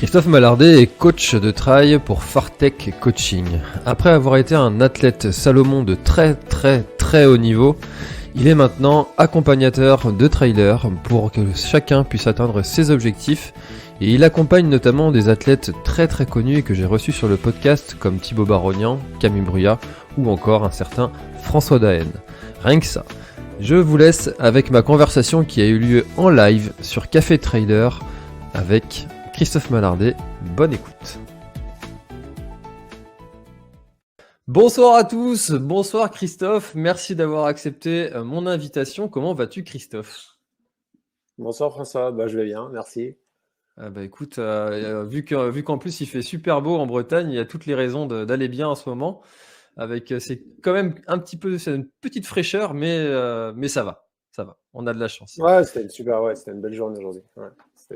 Christophe Mallardet est coach de trail pour Fartech Coaching. Après avoir été un athlète Salomon de très haut niveau, il est maintenant accompagnateur de trailers pour que chacun puisse atteindre ses objectifs et il accompagne notamment des athlètes très connus que j'ai reçus sur le podcast comme Thibaut Barognan, Camille Bruyat ou encore un certain François Daen. Rien que ça. Je vous laisse avec ma conversation qui a eu lieu en live sur Café Trailer avec Christophe Mallardet. Bonne écoute. Bonsoir à tous, bonsoir Christophe, merci d'avoir accepté mon invitation. Comment vas-tu Christophe ? Bonsoir François, je vais bien, merci. Écoute, vu qu'en plus il fait super beau en Bretagne, il y a toutes les raisons d'aller bien en ce moment. C'est quand même c'est une petite fraîcheur, mais ça va, on a de la chance. Ouais, c'était une belle journée aujourd'hui. Ouais,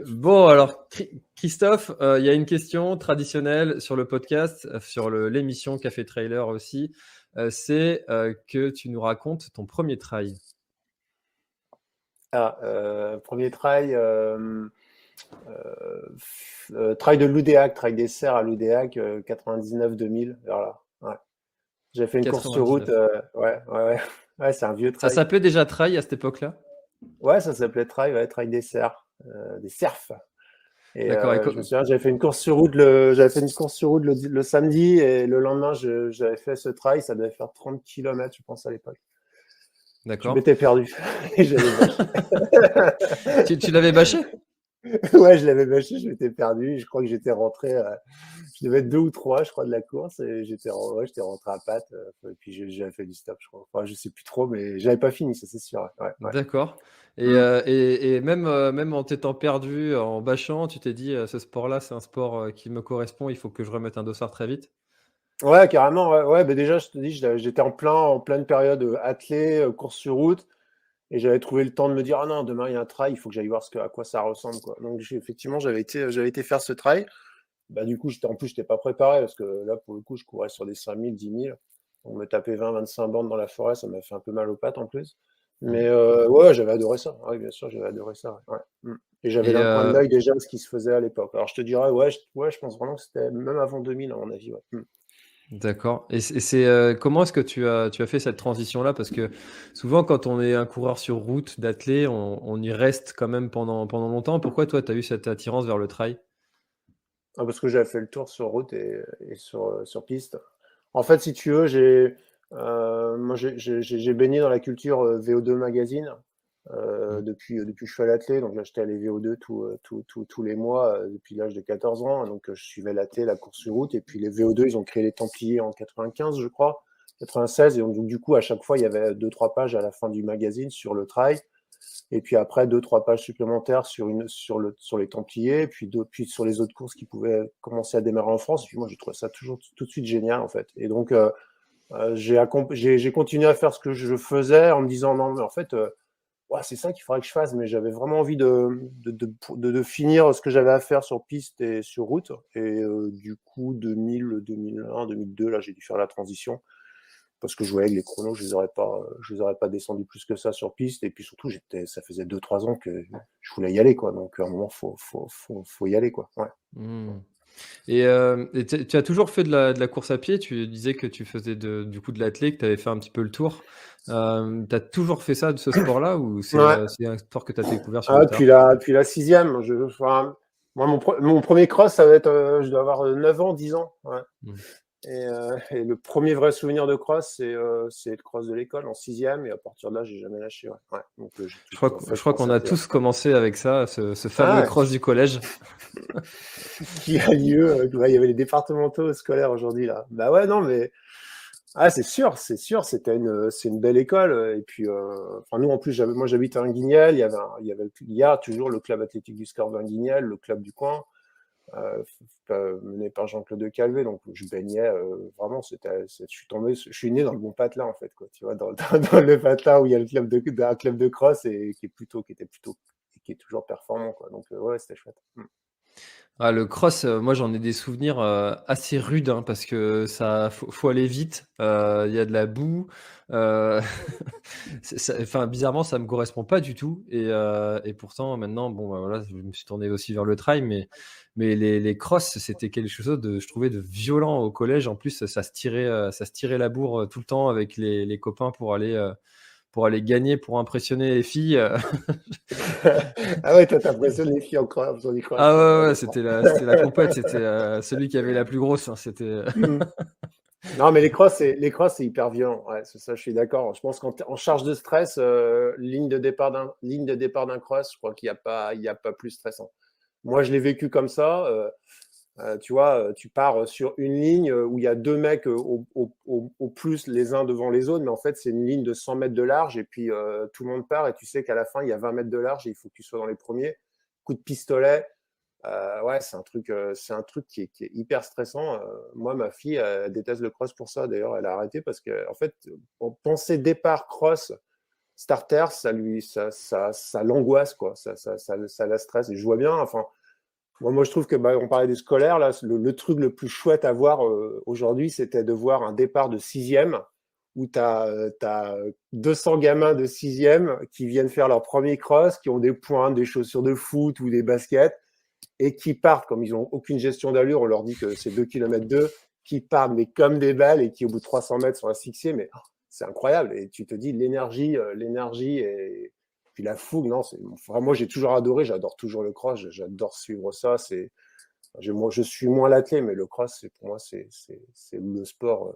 bon, alors Christophe, il y a une question traditionnelle sur le podcast, sur l'émission Café Trailer aussi, c'est que tu nous racontes ton premier trail. Premier trail, trail de Loudéac, trail des Serres à Loudéac, 99-2000, vers là. Ouais. J'ai fait une course sur route, ouais, c'est un vieux trail. Ça s'appelait déjà trail à cette époque-là ? Ouais, ça s'appelait trail, ouais, trail des Serres, des Cerfs. Et je me souviens, j'avais fait une course sur route le samedi et le lendemain, j'avais fait ce trail, ça devait faire 30 km, je pense, à l'époque. D'accord. Je m'étais perdu. Et j'avais bâché. tu l'avais bâché ? Ouais, je l'avais bâché, je m'étais perdu. Je crois que j'étais rentré, je devais être 2 ou 3, je crois, de la course. Et j'étais rentré à patte. Et puis j'avais fait du stop, je crois. Enfin, je sais plus trop, mais j'avais pas fini, ça c'est sûr. Ouais. D'accord. Et même en t'étant perdu, en bâchant, tu t'es dit, ce sport-là, c'est un sport qui me correspond, il faut que je remette un dossard très vite ? Ouais, carrément. Ouais. Déjà, je te dis, j'étais en pleine période athlée, course sur route. Et j'avais trouvé le temps de me dire, ah non, demain il y a un trail, il faut que j'aille voir à quoi ça ressemble, quoi. Donc effectivement, j'avais été faire ce trail. Du coup, j'étais pas préparé parce que là, pour le coup, je courais sur des 5000, 10 000. On me tapait 20-25 bandes dans la forêt, ça m'a fait un peu mal aux pattes en plus. Mais ouais, j'avais adoré ça. Ouais, bien sûr, j'avais adoré ça. Ouais. Et j'avais dans le coin de l'œil déjà ce qui se faisait à l'époque. Alors je te dirais, je pense vraiment que c'était même avant 2000, à mon avis. Ouais. D'accord. Et comment est-ce que tu as fait cette transition-là ? Parce que souvent, quand on est un coureur sur route d'athlée, on y reste quand même pendant longtemps. Pourquoi toi, tu as eu cette attirance vers le trail ? Parce que j'avais fait le tour sur route et sur piste. En fait, si tu veux, moi j'ai baigné dans la culture VO2 Magazine depuis que je suis à l'athlée. Donc j'achetais les VO2 tous les mois depuis l'âge de 14 ans. Donc je suivais l'athlée, la course sur route. Et puis les VO2, ils ont créé les Templiers en 95, je crois, 96. Et donc du coup, à chaque fois, il y avait 2-3 pages à la fin du magazine sur le trail. Et puis après, 2-3 pages supplémentaires sur les Templiers, puis sur les autres courses qui pouvaient commencer à démarrer en France. Et puis moi, j'ai trouvé ça toujours tout de suite génial, en fait. Et donc, j'ai continué à faire ce que je faisais en me disant, non, mais en fait, c'est ça qu'il faudrait que je fasse. Mais j'avais vraiment envie de finir ce que j'avais à faire sur piste et sur route. Et du coup, 2000, 2001, 2002, là, j'ai dû faire la transition. Parce que je voyais que les chronos, je les aurais pas descendus plus que ça sur piste. Et puis surtout, ça faisait 2-3 ans que je voulais y aller, quoi. Donc, à un moment, faut y aller, quoi. Ouais. Et tu as toujours fait de la course à pied ? Tu disais que tu faisais du coup de l'athlé, que tu avais fait un petit peu le tour. Tu as toujours fait ça, de ce sport-là, ou c'est un sport que tu as découvert sur le tard ? Depuis la 6e, moi, mon premier cross, ça va être, je dois avoir 9 ans, 10 ans. Ouais. Et le premier vrai souvenir de cross, c'est le cross de l'école en 6e. Et à partir de là, j'ai jamais lâché. Ouais. Donc, je crois qu'on a tous commencé avec ça, ce fameux cross du collège. Qui a lieu. Il y avait les départementaux scolaires aujourd'hui, là. Ouais, non, mais c'est sûr. C'est une belle école. Et puis, nous, en plus, moi, j'habite à Vinguignel. Il y a toujours le club athlétique du Score Vinguignel, le club du coin. Mené par Jean-Claude de Calvé, donc je baignais vraiment. Je suis né dans le bon patelin, en fait, quoi. Tu vois, dans le patelin où il y a un club de cross et qui est toujours performant, quoi. Donc ouais, c'était chouette. Ah, le cross, moi j'en ai des souvenirs assez rudes hein, parce que faut aller vite, il y a de la boue, euh, enfin bizarrement ça me correspond pas du tout et pourtant maintenant bon bah, voilà je me suis tourné aussi vers le trail mais les crosses c'était quelque chose de je trouvais de violent au collège en plus ça se tirait la bourre tout le temps avec les copains pour aller gagner pour impressionner les filles. Ah ouais, toi, t'impressionnes les filles en faisant du cross, Ah toi. ouais, Ouais, ouais, d'accord. c'était la compète, c'était celui qui avait la plus grosse, hein, c'était. Mm. Non, mais les crosses, c'est hyper violent. Ouais, c'est ça, je suis d'accord. Je pense qu'en charge de stress, ligne de départ d'un cross, je crois qu'il y a pas plus stressant. Moi, je l'ai vécu comme ça. Tu vois, tu pars sur une ligne où il y a deux mecs au plus les uns devant les autres, mais en fait, c'est une ligne de 100 mètres de large et puis tout le monde part et tu sais qu'à la fin, il y a 20 mètres de large et il faut que tu sois dans les premiers. Coup de pistolet, ouais, c'est un truc qui est hyper stressant. Moi, ma fille, elle déteste le cross pour ça. D'ailleurs, elle a arrêté parce que, en fait, pour penser départ cross, starter, ça l'angoisse, quoi. Ça la stresse. Et je vois bien, enfin, moi, je trouve que, bah, on parlait des scolaires, là, le truc le plus chouette à voir aujourd'hui, c'était de voir un départ de sixième où tu as 200 gamins de sixième qui viennent faire leur premier cross, qui ont des points, des chaussures de foot ou des baskets et qui partent, comme ils n'ont aucune gestion d'allure, on leur dit que c'est 2 km 2, qui partent mais comme des balles et qui au bout de 300 mètres sont asphyxiés, mais oh, c'est incroyable. Et tu te dis l'énergie et puis la fougue, non, enfin, moi j'ai toujours adoré, j'adore toujours le cross, j'adore suivre ça. Moi, je suis moins l'athlète, mais le cross, pour moi, c'est le sport.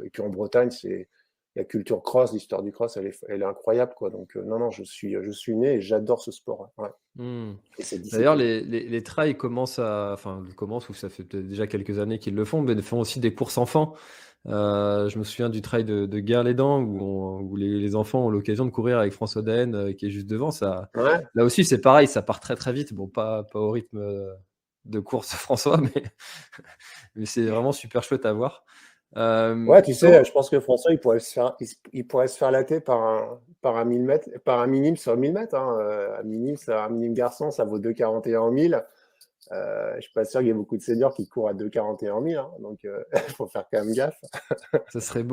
Et puis en Bretagne, c'est la culture cross, l'histoire du cross, elle est incroyable, quoi. Donc non, non, je suis né et j'adore ce sport. Ouais. Hmm. Et cette D'ailleurs, discipline. les trails commencent, ou ça fait peut-être déjà quelques années qu'ils le font, mais ils font aussi des courses enfants. Je me souviens du trail de Guerre-les-Dents où les enfants ont l'occasion de courir avec François Daen qui est juste devant. Ouais. Là aussi, c'est pareil, ça part très très vite. Bon, pas au rythme de course de François, mais c'est vraiment super chouette à voir. Ouais, tu sais, Comment- je pense que François, il pourrait se faire latter par un 1000 mètres, par un minime sur 1000 mètres. Hein. Un minime garçon, ça vaut 2,41 en 1000. Je suis pas sûr qu'il y ait beaucoup de seniors qui courent à 2,41 en 1000. Hein. Donc, il faut faire quand même gaffe. ce serait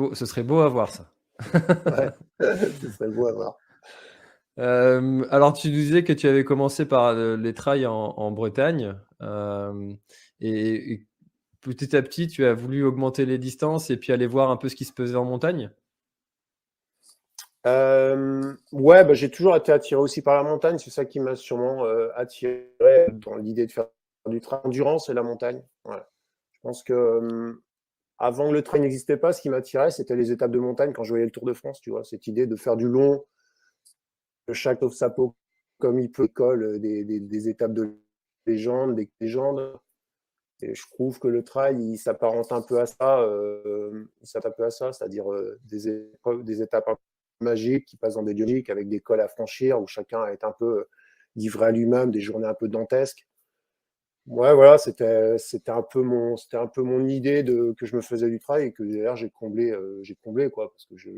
beau à voir ça. Ouais, ce serait beau à voir. Alors tu disais que tu avais commencé par, les trails en Bretagne, et petit à petit, tu as voulu augmenter les distances et puis aller voir un peu ce qui se faisait en montagne? Ouais, bah, j'ai toujours été attiré aussi par la montagne. C'est ça qui m'a sûrement attiré dans l'idée de faire du trail endurance et la montagne. Ouais. Je pense que avant que le trail n'existait pas, ce qui m'attirait, c'était les étapes de montagne quand je voyais le Tour de France, tu vois. Cette idée de faire du long, que chaque sauve sa peau comme il peut, colle des étapes de légende, des légendes. Et je trouve que le trail, il s'apparente un peu à ça, c'est-à-dire des étapes un peu magiques qui passent dans des dynamiques avec des cols à franchir où chacun est un peu livré à lui-même, des journées un peu dantesques. Ouais, voilà, c'était un peu mon idée que je me faisais du trail et que d'ailleurs j'ai comblé quoi, parce que je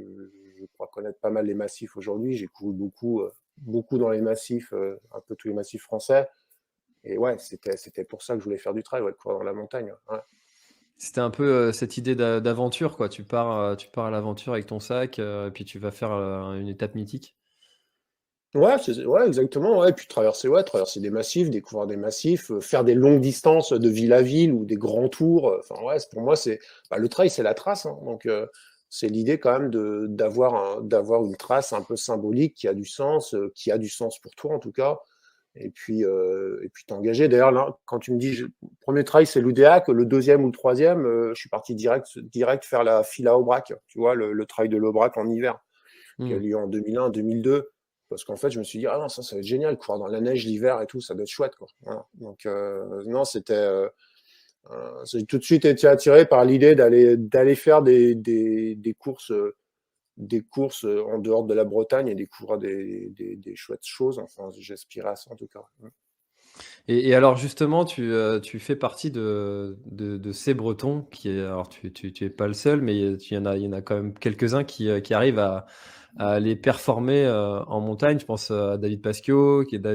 crois connaître pas mal les massifs aujourd'hui. J'ai couru beaucoup dans les massifs, un peu tous les massifs français. Et ouais, c'était pour ça que je voulais faire du trail, ouais, de courir dans la montagne. Ouais. C'était un peu, cette idée d'aventure quoi. Tu pars à l'aventure avec ton sac, et puis tu vas faire, une étape mythique? Ouais, exactement. Ouais. Et puis traverser des massifs, découvrir des massifs, faire des longues distances de ville à ville ou des grands tours. Enfin, ouais, pour moi, le trail, c'est la trace. Hein. Donc, c'est l'idée quand même d'avoir une trace un peu symbolique qui a du sens pour toi en tout cas. Et puis t'engager. D'ailleurs, là, quand tu me dis, le premier trail, c'est l'Oudéac, le deuxième ou le troisième, je suis parti direct faire la file à Aubrac, tu vois, le trail de l'Aubrac en hiver qui a Mmh. lieu en 2001, 2002. Parce qu'en fait, je me suis dit, ah non, ça va être génial, courir dans la neige l'hiver et tout, ça doit être chouette. Quoi. Voilà. Donc, non, j'ai tout de suite été attiré par l'idée d'aller faire des courses en dehors de la Bretagne et découvrir des chouettes choses. Enfin, j'aspirais à ça en tout cas. Et alors justement, tu fais partie de ces Bretons alors tu es pas le seul, mais il y en a quand même quelques-uns qui arrivent à aller performer en montagne. Je pense à David Pasquio, qui est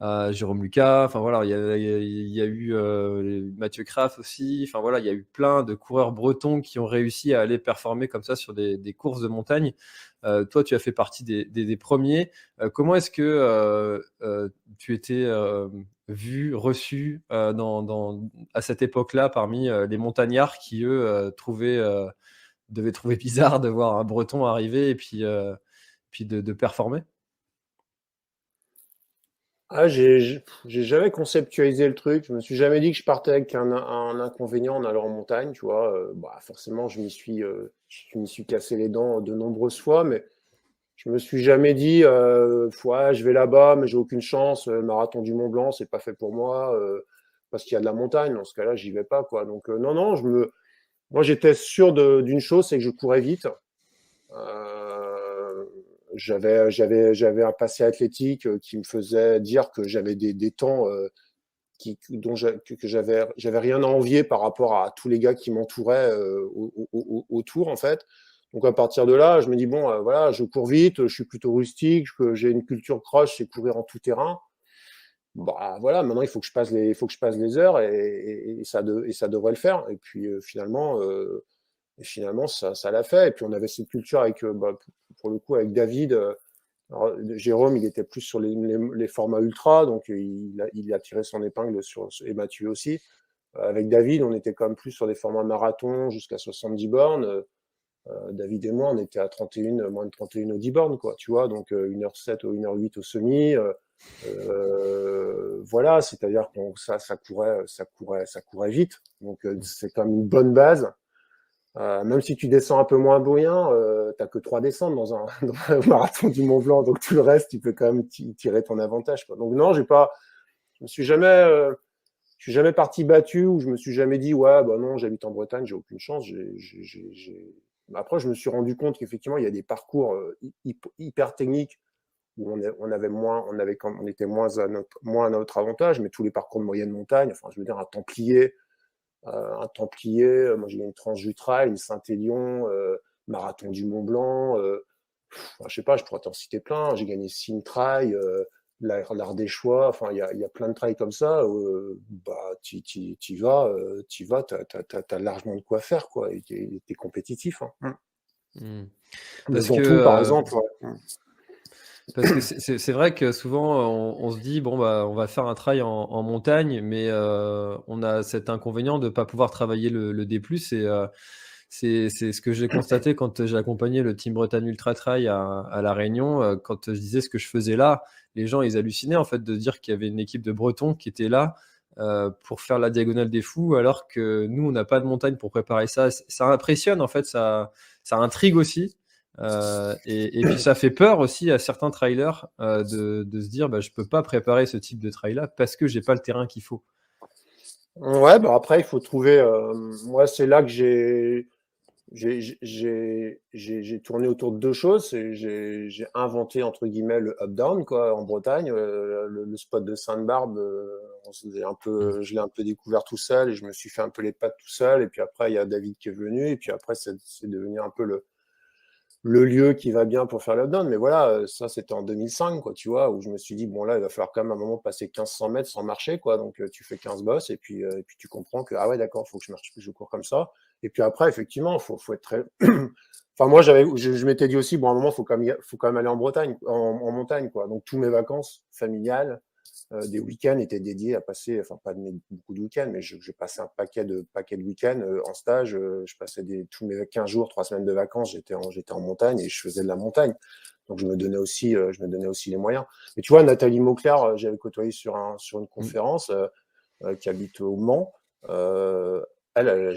à Jérôme Lucas. Enfin voilà, il y a eu Mathieu Craft aussi. Enfin voilà, il y a eu plein de coureurs bretons qui ont réussi à aller performer comme ça sur des courses de montagne. Toi, tu as fait partie des premiers. Comment est-ce que tu étais vu, reçu à cette époque-là parmi les montagnards qui, eux, devaient trouver bizarre de voir un Breton arriver et puis de performer? Ah, j'ai jamais conceptualisé le truc. Je me suis jamais dit que je partais avec un inconvénient en allant en montagne, tu vois. Bah, forcément, je m'y suis cassé les dents de nombreuses fois, mais je me suis jamais dit, ouais, je vais là-bas, mais j'ai aucune chance. Le marathon du Mont Blanc, c'est pas fait pour moi, parce qu'il y a de la montagne. Dans ce cas-là, j'y vais pas, quoi. Donc, non, non, moi, j'étais sûr d'une chose, c'est que je courais vite. Euh, j'avais un passé athlétique qui me faisait dire que j'avais des temps que j'avais rien à envier par rapport à tous les gars qui m'entouraient autour, en fait. Donc à partir de là, je me dis bon, voilà, je cours vite, je suis plutôt rustique, j'ai une culture croche, c'est courir en tout terrain. Bah voilà, maintenant il faut que je passe les heures et ça devrait le faire. Et puis finalement ça l'a fait. Et puis on avait cette culture avec, bah, pour le coup, avec David. Alors, Jérôme, il était plus sur les formats ultra, donc il a tiré son épingle et Mathieu aussi. Avec David, on était quand même plus sur des formats marathon jusqu'à 70 bornes. David et moi, on était à 31, moins de 31 au 10 bornes, quoi, tu vois, donc 1h07 ou 1h08 au semi. Voilà, c'est-à-dire que ça courait vite. Donc c'est quand même une bonne base. Même si tu descends un peu moins bruyant, t'as que 3 descentes dans un marathon du Mont Blanc, donc tout le reste, tu peux quand même tirer ton avantage, quoi. Donc non, je me je suis jamais parti battu ou je me suis jamais dit ouais, bah non, j'habite en Bretagne, j'ai aucune chance. Après, je me suis rendu compte qu'effectivement, il y a des parcours hyper techniques où on était moins à notre avantage, mais tous les parcours de moyenne montagne, enfin, je veux dire, un Templier, moi j'ai une tranche du trail, une Saint-Élion, marathon du Mont Blanc, enfin, je sais pas, je pourrais t'en citer plein. J'ai gagné Trail, l'Ardéchois, enfin il y a plein de trails comme ça. Bah t'y vas, t'as largement de quoi faire, quoi. Et t'es compétitif, hein. Mmh. Le Parce que, Ventoux, par exemple, ouais. Parce que c'est vrai que souvent on se dit bon bah on va faire un trail en montagne, mais on a cet inconvénient de pas pouvoir travailler le D+, et c'est ce que j'ai constaté quand j'ai accompagné le Team Bretagne Ultra Trail à La Réunion. Quand je disais ce que je faisais là, les gens ils hallucinaient en fait de dire qu'il y avait une équipe de Bretons qui était là pour faire la diagonale des fous, alors que nous on n'a pas de montagne pour préparer ça. Ça impressionne en fait, ça intrigue aussi. Et puis ça fait peur aussi à certains trailers de se dire bah, je peux pas préparer ce type de trail là parce que j'ai pas le terrain qu'il faut. Ouais, bah après, il faut trouver. Moi, c'est là que j'ai tourné autour de deux choses. J'ai inventé, entre guillemets, le up-down, quoi, en Bretagne. Le spot de Sainte-Barbe, Mm. je l'ai un peu découvert tout seul et je me suis fait un peu les pattes tout seul. Et puis après, il y a David qui est venu. Et puis après, c'est devenu un peu le lieu qui va bien pour faire l'updown. Mais voilà, ça, c'était en 2005, quoi, tu vois, où je me suis dit, bon, là, il va falloir quand même à un moment passer 1500 mètres sans marcher, quoi. Donc, tu fais 15 bosses et puis tu comprends que, ah ouais, d'accord, il faut que je marche, je cours comme ça. Et puis après, effectivement, faut être très. Enfin, moi, je m'étais dit aussi, bon, à un moment, faut quand même aller en Bretagne, en montagne, quoi. Donc, tous mes vacances familiales, des week-ends étaient dédiés à passer, enfin pas beaucoup de week-ends, mais je passais un paquet de week-ends en stage. Je passais tous mes 15 jours, 3 semaines de vacances, j'étais en montagne et je faisais de la montagne. Donc je me donnais aussi les moyens. Mais tu vois, Nathalie Mauclair, j'avais côtoyé sur une Mm. conférence, qui habite au Mans. Euh, elle allait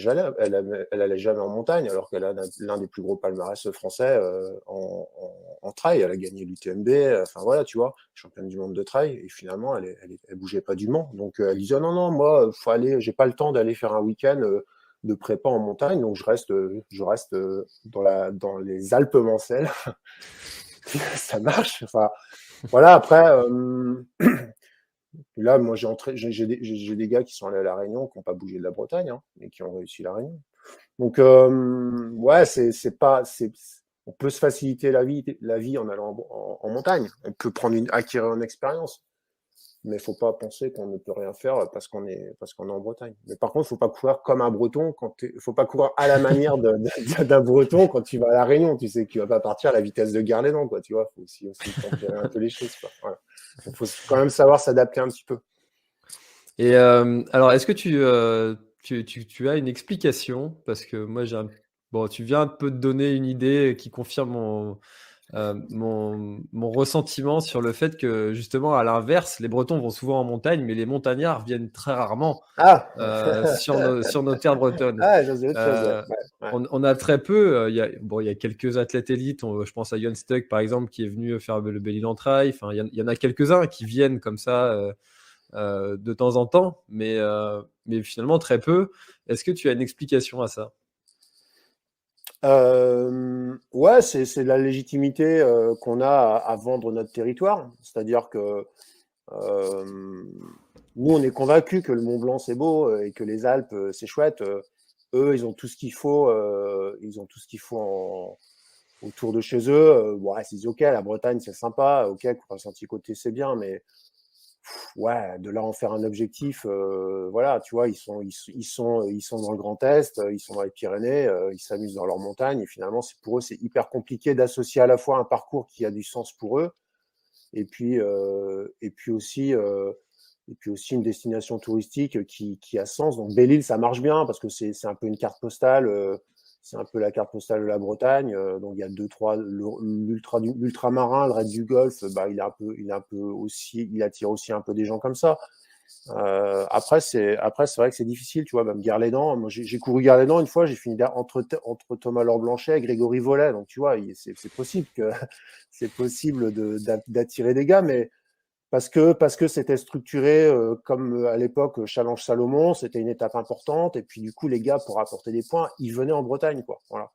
jamais en montagne, alors qu'elle a l'un des plus gros palmarès français en trail. Elle a gagné l'UTMB, enfin voilà, tu vois, championne du monde de trail. Et finalement, elle bougeait pas du Mans. Donc elle disait non, non, moi, faut aller, j'ai pas le temps d'aller faire un week-end de prépa en montagne, donc je reste dans les Alpes mancelles. Ça marche. Enfin, voilà. Après, là, moi, j'ai des gars qui sont allés à La Réunion, qui n'ont pas bougé de la Bretagne, hein, et qui ont réussi La Réunion. Donc, ouais, c'est pas, on peut se faciliter la vie en allant en montagne. On peut acquérir une expérience. Mais il ne faut pas penser qu'on ne peut rien faire parce qu'on est en Bretagne. Mais par contre, il ne faut pas courir comme un Breton. Il ne faut pas courir à la manière d'un Breton quand tu vas à La Réunion. Tu sais que tu ne vas pas partir à la vitesse de Guerlédan, quoi. Tu vois, il faut aussi tempérer un peu les choses, quoi. Voilà. Il faut quand même savoir s'adapter un petit peu. Et alors, est-ce que tu as une explication? Parce que moi, bon, tu viens un peu de donner une idée qui confirme mon ressentiment sur le fait que, justement, à l'inverse, les Bretons vont souvent en montagne, mais les montagnards viennent très rarement Ah, sur nos terres bretonnes. ah, j'en ai autre chose. Euh, Ouais. on a très peu. Il y a quelques athlètes élites. Je pense à Jon Stuck, par exemple, qui est venu faire le Belle-Île Trail. Enfin, il y en a quelques-uns qui viennent comme ça de temps en temps, mais finalement très peu. Est-ce que tu as une explication à ça? Ouais, c'est la légitimité qu'on a à vendre notre territoire. C'est-à-dire que nous, on est convaincus que le Mont Blanc, c'est beau et que les Alpes, c'est chouette. Eux, ils ont tout ce qu'il faut. Ils ont tout ce qu'il faut autour de chez eux. Bon, ouais, ils disent, OK, la Bretagne, c'est sympa. OK, courir le sentier côté, c'est bien. Mais ouais, de là en faire un objectif, voilà, tu vois, ils sont dans le Grand Est, ils sont dans les Pyrénées, ils s'amusent dans leurs montagnes. Et finalement, pour eux, c'est hyper compliqué d'associer à la fois un parcours qui a du sens pour eux et puis, une destination touristique qui a sens. Donc Belle-Île, ça marche bien parce que c'est un peu une carte postale. C'est un peu la carte postale de la Bretagne. Donc il y a deux, trois, l'ultramarin, le raid du Golfe, bah, il attire aussi un peu des gens comme ça. Après, c'est vrai que c'est difficile, tu vois, même Guerlédan. Moi, j'ai couru Guerlédan une fois, j'ai fini entre Thomas Laure-Blanchet et Grégory Vollet. Donc, tu vois, c'est possible c'est possible d'attirer des gars, mais parce que c'était structuré comme à l'époque Challenge Salomon, c'était une étape importante. Et puis, du coup, les gars, pour apporter des points, ils venaient en Bretagne, quoi. Voilà.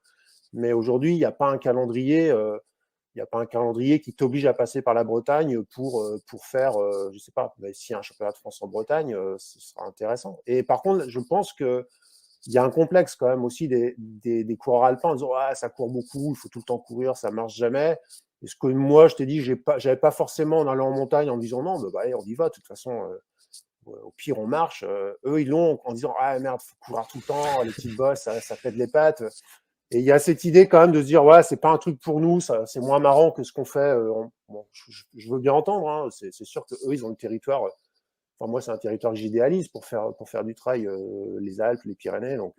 Mais aujourd'hui, il n'y a pas un calendrier. Il n'y a pas un calendrier qui t'oblige à passer par la Bretagne pour faire, je sais pas, s'il y a un championnat de France en Bretagne, ce sera intéressant. Et par contre, je pense qu'il y a un complexe quand même aussi des coureurs alpins en disant ah, ça court beaucoup, il faut tout le temps courir, ça marche jamais. Et ce que moi, je t'ai dit, j'avais pas forcément en allant en montagne en me disant non, bah, allez, on y va, de toute façon, au pire, on marche. Eux, ils l'ont en disant ah merde, faut courir tout le temps, les petites bosses, ça pète les pattes. Et il y a cette idée quand même de se dire, ouais, c'est pas un truc pour nous, c'est moins marrant que ce qu'on fait. Bon, je veux bien entendre, hein, c'est sûr que eux, ils ont le territoire. Enfin, moi, c'est un territoire que j'idéalise pour faire du trail, les Alpes, les Pyrénées. Donc,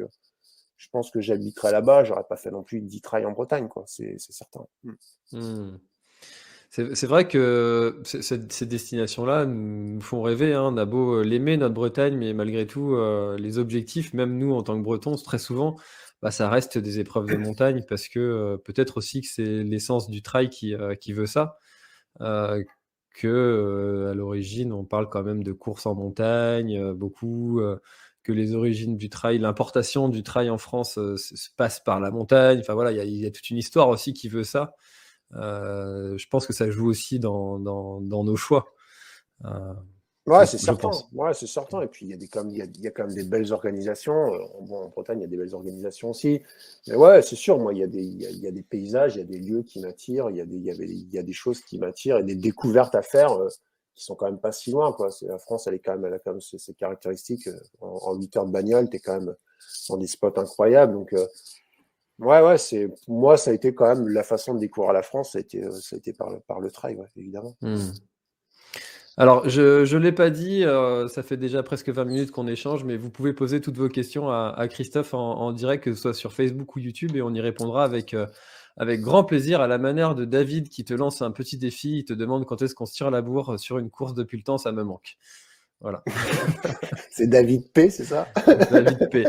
je pense que j'habiterais là-bas. J'aurais pas fait non plus 10 trails en Bretagne, quoi. C'est certain. Hmm. C'est vrai que ces destinations-là nous font rêver, hein. On a beau l'aimer, notre Bretagne, mais malgré tout, les objectifs, même nous en tant que Bretons, très souvent, bah, ça reste des épreuves de montagne parce que peut-être aussi que c'est l'essence du trail qui veut ça. euh, à l'origine, on parle quand même de course en montagne, beaucoup, que les origines du trail, l'importation du trail en France se passe par la montagne. Enfin voilà, il y a toute une histoire aussi qui veut ça. Je pense que ça joue aussi dans nos choix, euh, Ouais, c'est je certain. pense. Ouais, c'est certain. Et puis, il y a quand même des belles organisations. Bon, en Bretagne, il y a des belles organisations aussi. Mais ouais, c'est sûr, moi, il y a des paysages, il y a des lieux qui m'attirent, il y a des choses qui m'attirent et des découvertes à faire qui sont quand même pas si loin, quoi. La France, elle a quand même ses caractéristiques. En 8 heures de bagnole, tu es quand même dans des spots incroyables. Donc, ouais, moi, ça a été quand même la façon de découvrir la France, ça a été par le trail, ouais, évidemment. Hmm. Alors, je l'ai pas dit, ça fait déjà presque 20 minutes qu'on échange, mais vous pouvez poser toutes vos questions à Christophe en direct, que ce soit sur Facebook ou YouTube, et on y répondra avec grand plaisir, à la manière de David qui te lance un petit défi. Il te demande quand est-ce qu'on se tire la bourre sur une course depuis le temps, ça me manque. Voilà. C'est David P, c'est ça? David P.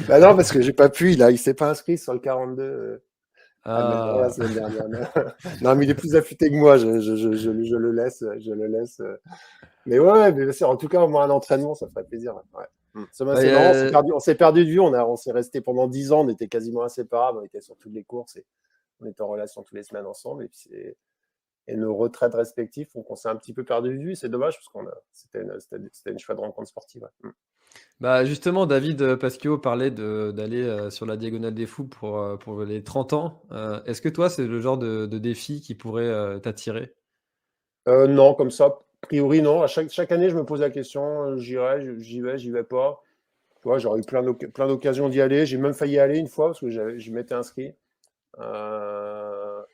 Bah non, parce que j'ai pas pu, il s'est pas inscrit sur le 42 à Mélan la Ah. semaine dernière. Non. Non, mais il est plus affûté que moi, je le laisse, Mais ouais, mais bien sûr, en tout cas, moi, un entraînement, ça ferait plaisir. Ouais. Bah, C'est marrant, on s'est perdu de vue, on s'est resté pendant 10 ans, on était quasiment inséparables, on était sur toutes les courses et on était en relation toutes les semaines ensemble. Et nos retraites respectives font qu'on s'est un petit peu perdu de vue. C'est dommage parce c'était une chouette rencontre sportive. Ouais. Bah justement, David Pasquio parlait d'aller sur la Diagonale des Fous pour les 30 ans. Est-ce que toi, c'est le genre de défi qui pourrait t'attirer? Non, comme ça, a priori, non. À chaque année, je me pose la question, j'irai, j'y vais pas. Tu vois, j'aurais eu plein d'occasions d'y aller. J'ai même failli y aller une fois parce que je m'étais inscrit.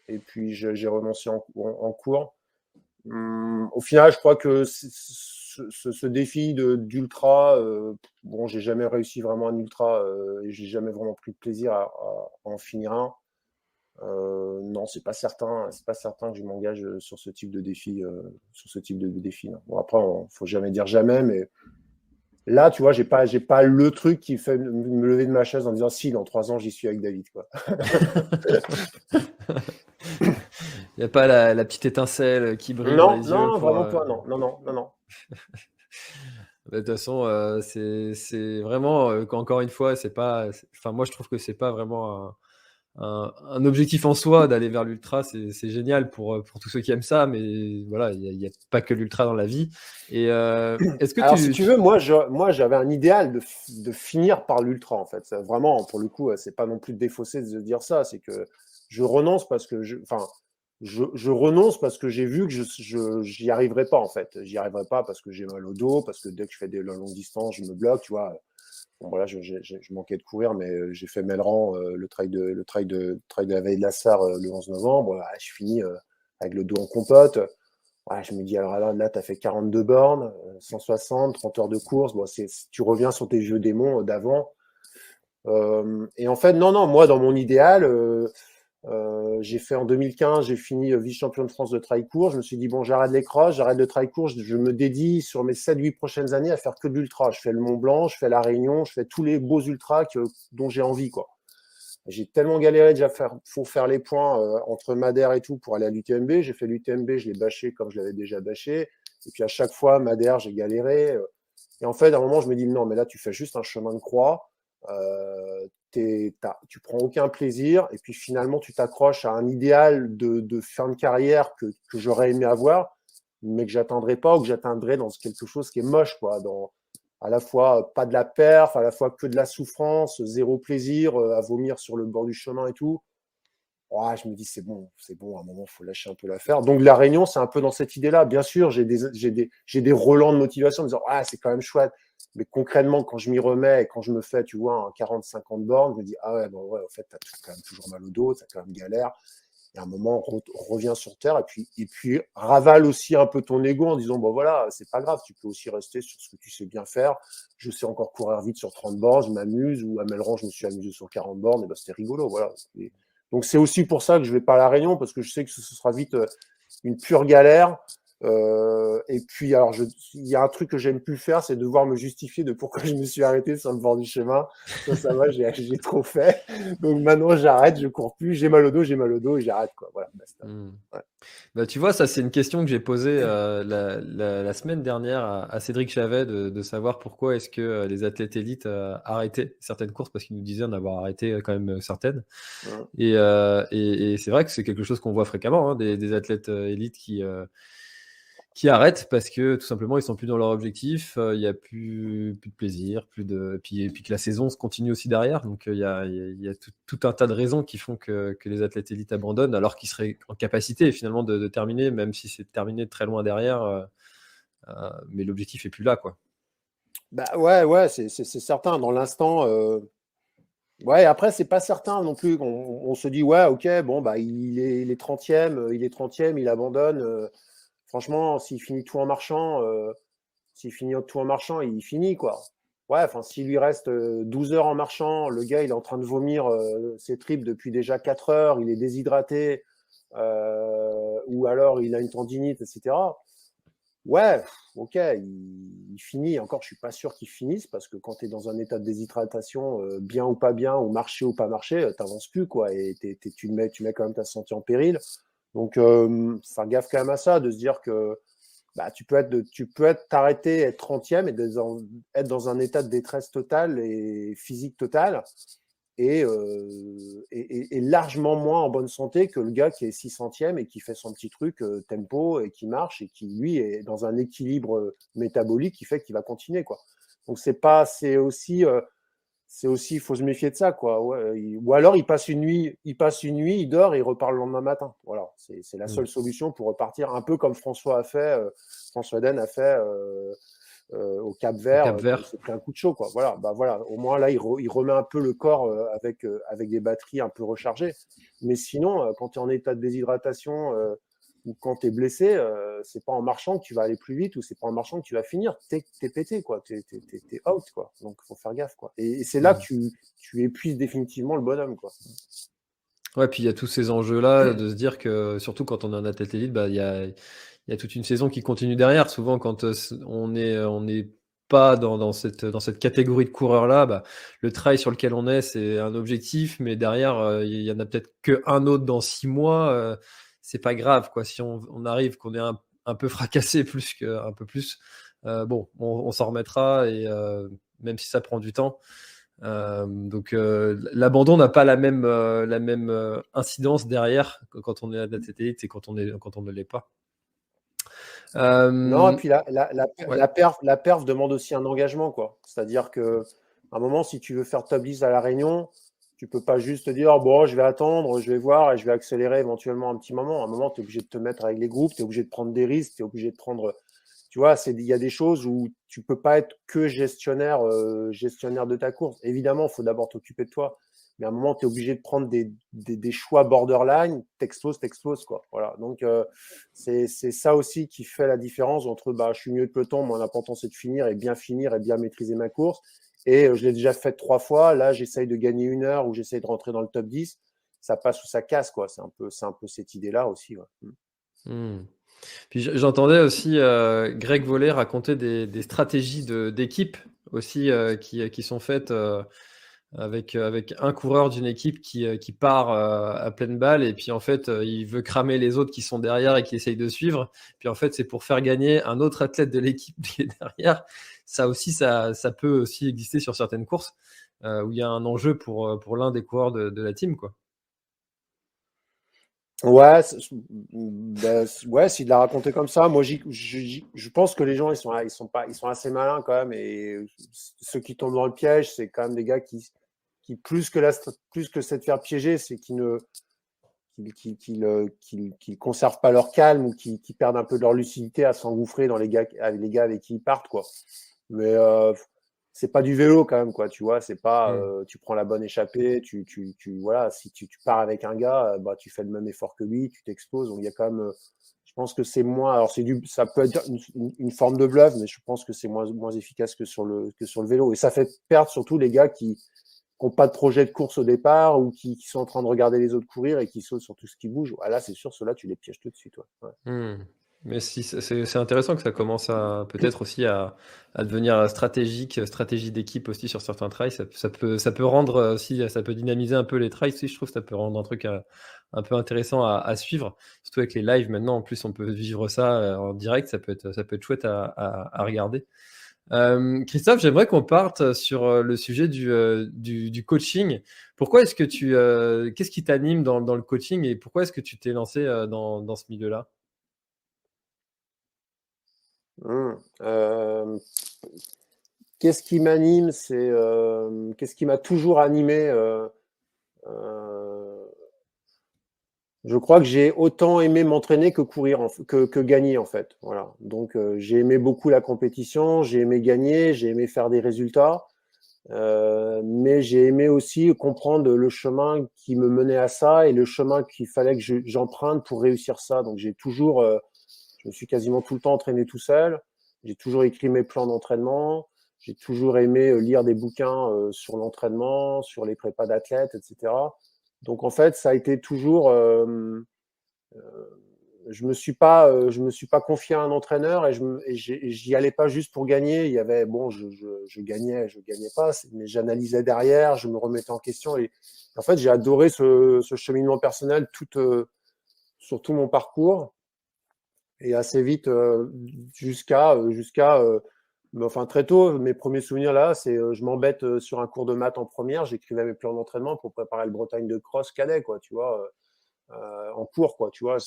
Et puis, j'ai renoncé en cours. Au final, je crois que ce défi d'ultra, bon, j'ai jamais réussi vraiment un ultra et j'ai jamais vraiment pris de plaisir à en finir un. Non, c'est pas certain que je m'engage sur ce type de défi, de défi. Non. Bon, après, faut jamais dire jamais, mais là, tu vois, j'ai pas le truc qui fait me lever de ma chaise en disant si, dans 3 ans, j'y suis avec David, quoi. Il n'y a pas la petite étincelle qui brille dans Non, les yeux non, pour. vraiment pas, non, non, non, non, non. Bah, de toute façon, c'est vraiment, encore une fois, enfin, moi, je trouve que c'est pas vraiment un objectif en soi d'aller vers l'ultra. C'est génial pour tous ceux qui aiment ça, mais voilà, il y a pas que l'ultra dans la vie. Et est-ce que Alors, si tu, tu veux, moi, j'avais un idéal de finir par l'ultra, en fait. Vraiment, pour le coup, c'est pas non plus défaussé de dire ça. C'est que je renonce parce que enfin, je renonce parce que j'ai vu que j'y arriverai pas, en fait. J'y arriverai pas parce que j'ai mal au dos, parce que dès que je fais des longues distances, je me bloque, tu vois. Bon, voilà, je manquais de courir, mais j'ai fait Melran, trail de la Vallée de la Sarre le 11 novembre. Voilà, je finis avec le dos en compote. Ouais, je me dis, alors là tu as fait 42 bornes, 160, 30 heures de course. Bon, tu reviens sur tes vieux démons d'avant. Et en fait, non, non, moi, dans mon idéal, j'ai fait en 2015, j'ai fini vice-champion de France de trail court. Je me suis dit, bon, j'arrête les crosses, j'arrête le trail court. Je me dédie sur mes 7-8 prochaines années à faire que de l'ultra. Je fais le Mont Blanc, je fais la Réunion, je fais tous les beaux ultras dont j'ai envie, quoi. J'ai tellement galéré déjà faut faire les points entre Madère et tout pour aller à l'UTMB. J'ai fait l'UTMB, je l'ai bâché comme je l'avais déjà bâché. Et puis à chaque fois, Madère, j'ai galéré. Et en fait, à un moment, je me dis non, mais là, tu fais juste un chemin de croix. Tu prends aucun plaisir. Et puis finalement, tu t'accroches à un idéal de fin de carrière que j'aurais aimé avoir, mais que j'atteindrai pas ou que j'atteindrai dans quelque chose qui est moche, quoi. À la fois pas de la perf, à la fois que de la souffrance, zéro plaisir, à vomir sur le bord du chemin et tout. Ouais, je me dis c'est bon, à un moment, il faut lâcher un peu l'affaire. Donc la Réunion, c'est un peu dans cette idée-là. Bien sûr, j'ai des relents de motivation en me disant ah, c'est quand même chouette. Mais concrètement, quand je m'y remets et quand je me fais, tu vois, un 40-50 bornes, je me dis ah ouais, bon ouais, en fait, t'as quand même toujours mal au dos, t'as quand même galère. Et à un moment, on revient sur terre et puis ravale aussi un peu ton ego en disant bon voilà, c'est pas grave, tu peux aussi rester sur ce que tu sais bien faire. Je sais encore courir vite sur 30 bornes, je m'amuse, ou à Melran, je me suis amusé sur 40 bornes, et ben c'était rigolo, voilà. Donc c'est aussi pour ça que je vais pas à la Réunion, parce que je sais que ce sera vite une pure galère. Et puis alors il y a un truc que j'aime plus faire, c'est devoir me justifier de pourquoi je me suis arrêté sur le bord du chemin. Ça va, j'ai trop fait. Donc maintenant j'arrête, je cours plus, j'ai mal au dos et j'arrête, quoi. Voilà, basta. Hmm. Ouais. Bah, tu vois, ça c'est une question que j'ai posée la semaine dernière à Cédric Chavet de savoir pourquoi est-ce que les athlètes élites arrêtaient certaines courses, parce qu'il nous disait en avoir arrêté quand même certaines. Ouais. Et c'est vrai que c'est quelque chose qu'on voit fréquemment, hein, des athlètes élites qui arrêtent parce que tout simplement ils sont plus dans leur objectif, il y a plus de plaisir, et puis que la saison se continue aussi derrière. Donc il y a tout un tas de raisons qui font que les athlètes élites abandonnent alors qu'ils seraient en capacité finalement de terminer, même si c'est terminé très loin derrière, mais l'objectif est plus là, quoi. Bah ouais, ouais, c'est certain. Dans l'instant, ouais, après, c'est pas certain non plus. On se dit, ouais, ok, bon, bah, il est 30e, il abandonne. Franchement, s'il finit tout en marchant, il finit, quoi. Ouais, enfin, s'il lui reste 12 heures en marchant, le gars, il est en train de vomir ses tripes depuis déjà 4 heures, il est déshydraté, ou alors il a une tendinite, etc. Ouais, ok, il finit. Encore, je suis pas sûr qu'il finisse parce que quand tu es dans un état de déshydratation, bien ou marcher ou pas marcher, t'avances plus, quoi. Et tu mets quand même ta santé en péril. Donc, faire gaffe quand même à ça, de se dire que bah, tu peux être t'arrêter, être 30e et être dans un état de détresse totale et physique totale et largement moins en bonne santé que le gars qui est 600e et qui fait son petit truc tempo et qui marche et qui, lui, est dans un équilibre métabolique qui fait qu'il va continuer, quoi. Donc c'est aussi, il faut se méfier de ça, quoi. Ouais, ou alors il dort et il repart le lendemain matin. Voilà, c'est la Mm. seule solution pour repartir, un peu comme François Den a fait au Au Cap-Vert quand il Cap-Vert. s'est pris un coup de chaud, quoi. Voilà, bah voilà, au moins là, il remet un peu le corps avec des batteries un peu rechargées. Mais sinon, quand tu es en état de déshydratation ou quand tu es blessé, c'est pas en marchant que tu vas aller plus vite ou c'est pas en marchant que tu vas finir. T'es pété, quoi. T'es out, quoi. Donc, faut faire gaffe, quoi. Et c'est là que Mm. tu épuises définitivement le bonhomme, quoi. Ouais, puis il y a tous ces enjeux-là de se dire que, surtout quand on est un athlète élite, bah, il y a toute une saison qui continue derrière. Souvent, quand on n'est pas dans cette catégorie de coureurs-là, bah, le trail sur lequel on est, c'est un objectif, mais derrière, il y en a peut-être qu'un autre dans 6 mois. C'est pas grave, quoi. Si on arrive, qu'on est un peu fracassé un peu plus, bon, on s'en remettra et même si ça prend du temps. Donc l'abandon n'a pas la même incidence derrière quand on est athlète élite et quand on ne l'est pas. Non, et Euh, puis ouais. la perf demande aussi un engagement, quoi. C'est-à-dire que à un moment, si tu veux faire top 10 à La Réunion, tu peux pas juste te dire, bon, je vais attendre, je vais voir et je vais accélérer éventuellement un petit moment. À un moment, tu es obligé de te mettre avec les groupes, tu es obligé de prendre des risques, tu es obligé de prendre. Tu vois, il y a des choses où tu peux pas être que gestionnaire de ta course. Évidemment, il faut d'abord t'occuper de toi. Mais à un moment, tu es obligé de prendre des choix borderline, t'exploses, quoi. Voilà. Donc, c'est ça aussi qui fait la différence entre bah, je suis mieux de peloton, moi l'important c'est de finir et bien maîtriser ma course. Et je l'ai déjà fait 3 fois. Là, j'essaye de gagner 1 heure ou j'essaye de rentrer dans le top 10. Ça passe ou ça casse, quoi. C'est un peu cette idée-là aussi. Ouais. Hmm. Puis j'entendais aussi Greg Volley raconter des stratégies d'équipe aussi qui sont faites avec un coureur d'une équipe qui part à pleine balle et puis en fait il veut cramer les autres qui sont derrière et qui essayent de suivre. Puis en fait c'est pour faire gagner un autre athlète de l'équipe qui est derrière. Ça aussi ça peut aussi exister sur certaines courses où il y a un enjeu pour l'un des coureurs de la team, quoi. Ouais, ben, ouais, s'il l'a raconté comme ça, moi, je pense que les gens, ils sont assez malins quand même. Et ceux qui tombent dans le piège, c'est quand même des gars qui plus que c'est de faire piéger, c'est qu'ils conservent pas leur calme ou qui perdent un peu de leur lucidité à s'engouffrer dans les gars avec qui ils partent, quoi. Mais c'est pas du vélo quand même, quoi. Tu vois, c'est pas Hmm. tu prends la bonne échappée, voilà, si tu pars avec un gars, bah tu fais le même effort que lui, tu t'exposes. Donc il y a quand même, je pense que c'est moins. Alors ça peut être une forme de bluff, mais je pense que c'est moins efficace que sur le vélo. Et ça fait perdre surtout les gars qui n'ont pas de projet de course au départ ou qui sont en train de regarder les autres courir et qui sautent sur tout ce qui bouge. Ah, là, c'est sûr, ceux-là, tu les pièges tout de suite. Ouais. Ouais. Hmm. Mais si, c'est intéressant que ça commence à peut-être aussi à devenir stratégique, stratégie d'équipe aussi sur certains trails. Ça peut rendre aussi, ça peut dynamiser un peu les trails aussi. Je trouve que ça peut rendre un truc un peu intéressant à suivre. Surtout avec les lives maintenant, en plus on peut vivre ça en direct. Ça peut être chouette à regarder. Christophe, j'aimerais qu'on parte sur le sujet du coaching. Pourquoi est-ce que qu'est-ce qui t'anime dans le coaching et pourquoi est-ce que tu t'es lancé dans ce milieu-là? Qu'est-ce qui m'anime, qu'est-ce qui m'a toujours animé. Euh, je crois que j'ai autant aimé m'entraîner que courir, que gagner en fait. Voilà. Donc j'ai aimé beaucoup la compétition, j'ai aimé gagner, j'ai aimé faire des résultats, mais j'ai aimé aussi comprendre le chemin qui me menait à ça et le chemin qu'il fallait que j'emprunte pour réussir ça. Donc je me suis quasiment tout le temps entraîné tout seul. J'ai toujours écrit mes plans d'entraînement. J'ai toujours aimé lire des bouquins sur l'entraînement, sur les prépas d'athlètes, etc. Donc en fait, ça a été toujours. Je me suis pas confié à un entraîneur et j'y allais pas juste pour gagner. Il y avait bon, je gagnais pas, mais j'analysais derrière, je me remettais en question et en fait, j'ai adoré ce cheminement personnel sur tout mon parcours et assez vite enfin très tôt, mes premiers souvenirs là, c'est je m'embête sur un cours de maths en première, j'écrivais mes plans d'entraînement pour préparer le Bretagne de cross cadet, quoi, tu vois, en cours, quoi, tu vois,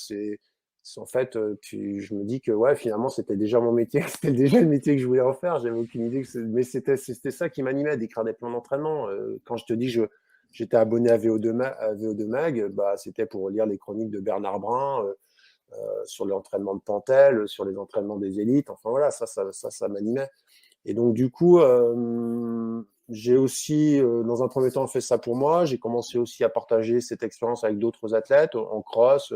En fait, puis je me dis que ouais, finalement, c'était déjà mon métier, c'était déjà le métier que je voulais en faire. J'avais aucune idée mais c'était ça qui m'animait, d'écrire des plans d'entraînement. Quand je te dis que j'étais abonné à VO2 Mag, bah, c'était pour lire les chroniques de Bernard Brun sur l'entraînement de Pantel, sur les entraînements des élites. Enfin voilà, ça m'animait. Et donc du coup, j'ai aussi, dans un premier temps, fait ça pour moi. J'ai commencé aussi à partager cette expérience avec d'autres athlètes en cross.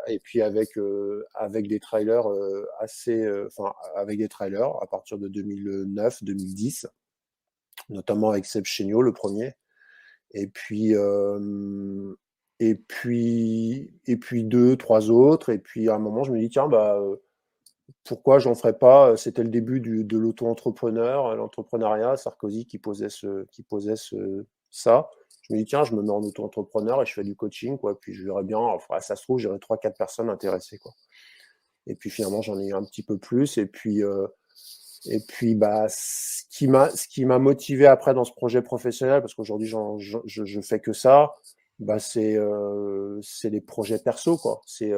Et puis avec des trailers avec des trailers à partir de 2009-2010, notamment avec Seb Chéniaud, le premier. Et puis, deux, trois autres. Et puis à un moment, je me dis, tiens, bah, pourquoi j'en ferais pas? C'était le début de l'auto-entrepreneur, l'entrepreneuriat, Sarkozy ça. Je me dis, tiens, je me mets en auto-entrepreneur et je fais du coaching, quoi. Puis je verrai bien, enfin, ça se trouve, j'aurai 3-4 personnes intéressées, quoi. Et puis finalement, j'en ai eu un petit peu plus. Et puis bah, ce qui m'a motivé après dans ce projet professionnel, parce qu'aujourd'hui, je fais que ça, bah, c'est les projets perso, quoi. C'est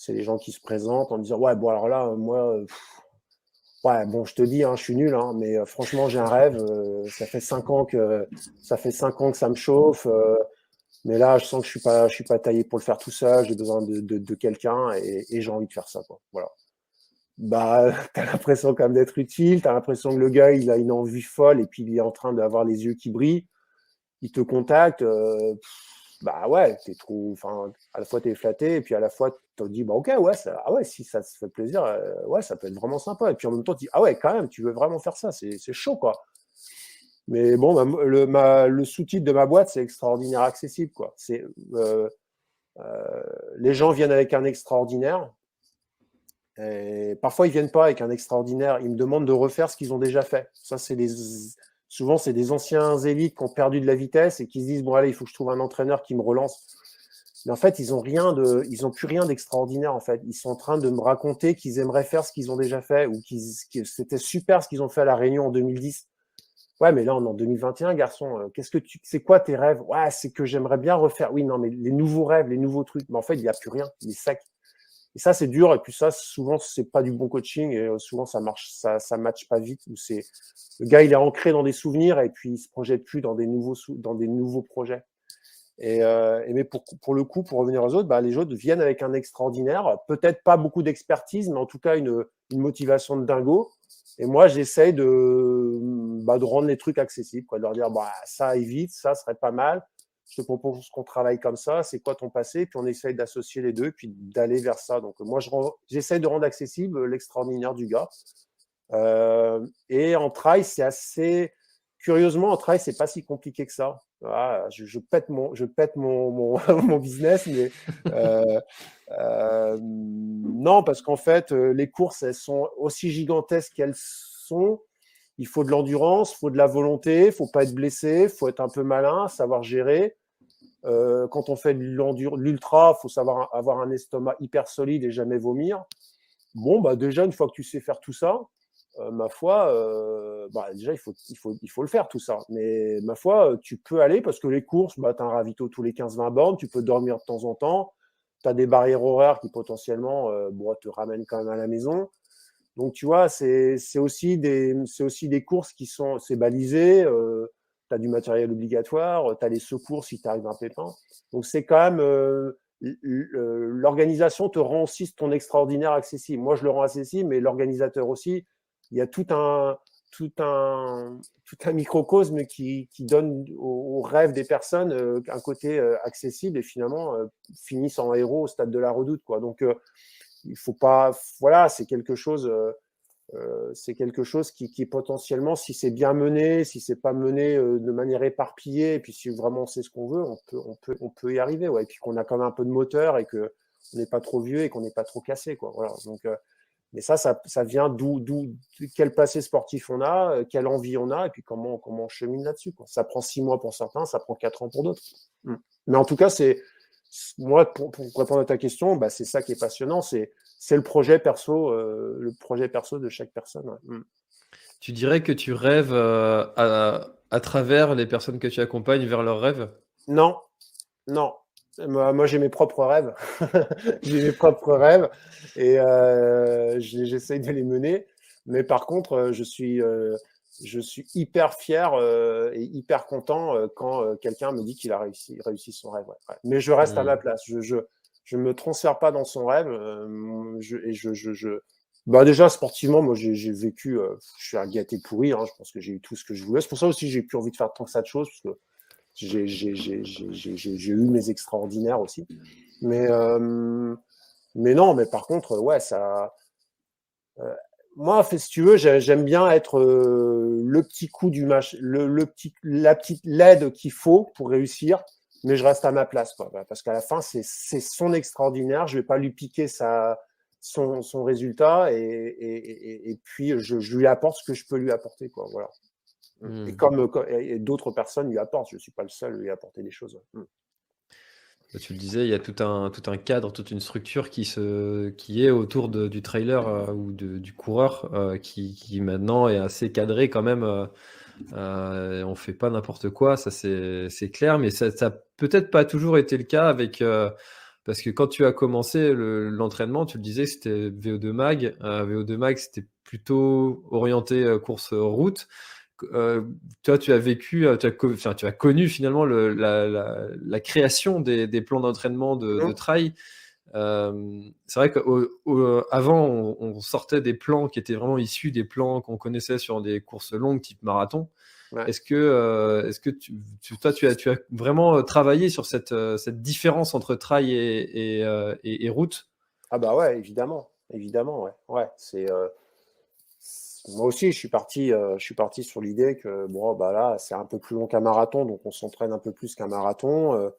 les gens qui se présentent en disant, ouais, bon, alors là, moi, ouais, bon, je te dis, hein, je suis nul, hein, mais franchement, j'ai un rêve. Ça fait 5 ans que ça me chauffe. Mais là, je sens que je suis pas taillé pour le faire tout seul. J'ai besoin de quelqu'un et j'ai envie de faire ça, quoi. Voilà. Bah, t'as l'impression quand même d'être utile. T'as l'impression que le gars, il a une envie folle et puis il est en train d'avoir les yeux qui brillent. Il te contacte. Bah ouais, t'es trop. Enfin, à la fois t'es flatté et puis à la fois tu te dis bah ok ouais ah ouais si ça te fait plaisir ouais ça peut être vraiment sympa et puis en même temps tu dis ah ouais quand même tu veux vraiment faire ça c'est chaud quoi. Mais bon le sous-titre de ma boîte c'est extraordinaire accessible quoi. Les gens viennent avec un extraordinaire et parfois ils viennent pas avec un extraordinaire, ils me demandent de refaire ce qu'ils ont déjà fait. Ça souvent c'est des anciens élites qui ont perdu de la vitesse et qui se disent bon allez il faut que je trouve un entraîneur qui me relance. Mais en fait, ils ont plus rien d'extraordinaire en fait. Ils sont en train de me raconter qu'ils aimeraient faire ce qu'ils ont déjà fait ou que c'était super ce qu'ils ont fait à la Réunion en 2010. Ouais, mais là on est en 2021, garçon. C'est quoi tes rêves? Ouais, c'est que j'aimerais bien refaire. Oui, non, mais les nouveaux rêves, les nouveaux trucs. Mais en fait, il n'y a plus rien. Il est sec. Et ça, c'est dur. Et puis ça, souvent, c'est pas du bon coaching. Et souvent, ça matche pas vite. Ou c'est le gars, il est ancré dans des souvenirs et puis il se projette plus dans des nouveaux projets. Mais pour le coup, pour revenir aux autres, bah, les autres viennent avec un extraordinaire, peut-être pas beaucoup d'expertise, mais en tout cas une motivation de dingo. Et moi, j'essaye de rendre les trucs accessibles, quoi, de leur dire bah, ça évite, ça serait pas mal. Je te propose qu'on travaille comme ça, c'est quoi ton passé? Puis on essaye d'associer les deux, puis d'aller vers ça. Donc moi, j'essaye de rendre accessible l'extraordinaire du gars. Et en trail, c'est assez. Curieusement, en trail, c'est pas si compliqué que ça. Voilà, je pète mon business, mais non, parce qu'en fait, les courses, elles sont aussi gigantesques qu'elles sont. Il faut de l'endurance, il faut de la volonté, il faut pas être blessé, il faut être un peu malin, savoir gérer. Quand on fait de l'ultra, il faut savoir avoir un estomac hyper solide et jamais vomir. Bon, bah déjà, une fois que tu sais faire tout ça, ma foi, bah déjà, il faut le faire, tout ça. Mais ma foi, tu peux aller parce que les courses, bah, tu as un ravito tous les 15-20 bornes, tu peux dormir de temps en temps, tu as des barrières horaires qui potentiellement te ramènent quand même à la maison. Donc, tu vois, c'est aussi des courses qui sont c'est balisé, tu as du matériel obligatoire, tu as les secours si tu arrives un pépin. Donc, c'est quand même. L'organisation te rend aussi ton extraordinaire accessible. Moi, je le rends accessible, mais l'organisateur aussi. Il y a tout un, tout un microcosme qui donne aux rêves des personnes un côté accessible et finalement finissent en héros au stade de la Redoute, quoi. Donc, il faut pas. Voilà, c'est quelque chose. Qui potentiellement, si c'est bien mené, si c'est pas mené de manière éparpillée, et puis si vraiment c'est ce qu'on veut, on peut y arriver, ouais. Et puis qu'on a quand même un peu de moteur et que on n'est pas trop vieux et qu'on n'est pas trop cassé, quoi. Voilà. Donc, mais ça vient quel passé sportif on a, quelle envie on a, et puis comment on chemine là-dessus, quoi. Ça prend 6 mois pour certains, ça prend 4 ans pour d'autres. Mais en tout cas, moi, pour répondre à ta question, bah, c'est ça qui est passionnant, c'est le projet perso de chaque personne. Ouais. Tu dirais que tu rêves à travers les personnes que tu accompagnes vers leurs rêves? Non, non. Moi, j'ai mes propres rêves. J'ai mes propres rêves et j'essaye de les mener. Mais par contre, je suis hyper fier et hyper content quand quelqu'un me dit qu'il a réussi son rêve. Ouais, ouais. Mais je reste à ma Hmm. place. Je me transfère pas dans son rêve. Bah déjà, sportivement, moi, j'ai vécu, je suis un gâté pourri. Hein, je pense que j'ai eu tout ce que je voulais. C'est pour ça aussi que j'ai plus envie de faire tant que ça de choses. Parce que j'ai eu mes extraordinaires aussi. Mais, euh, mais non, mais par contre, ouais, ça. euh, Moi, si tu veux, j'aime bien être le petit coup du match, la petite LED qu'il faut pour réussir, mais je reste à ma place, quoi. Parce qu'à la fin, c'est son extraordinaire. Je vais pas lui piquer son résultat et puis je lui apporte ce que je peux lui apporter, quoi. Voilà. Et Hmm. comme et d'autres personnes lui apportent, je suis pas le seul à lui apporter des choses. Ouais. Bah, tu le disais, il y a tout un cadre, toute une structure qui est autour du trailer ou du coureur qui maintenant est assez cadré quand même. On fait pas n'importe quoi, ça c'est clair, mais ça a peut-être pas toujours été le cas parce que quand tu as commencé l'entraînement, tu le disais, c'était VO2 Mag. VO2 Mag, c'était plutôt orienté course route. Euh, Toi, tu as vécu, enfin, tu as connu finalement la création des plans d'entraînement de Hum, trail. C'est vrai qu'avant, on sortait des plans qui étaient vraiment issus des plans qu'on connaissait sur des courses longues type marathon. ouais. Est-ce que toi, tu as vraiment travaillé sur cette différence entre trail et route? Ah bah ouais, évidemment, évidemment, ouais. Ouais, moi aussi, je suis parti sur l'idée que bon, bah là, c'est un peu plus long qu'un marathon, donc on s'entraîne un peu plus qu'un marathon.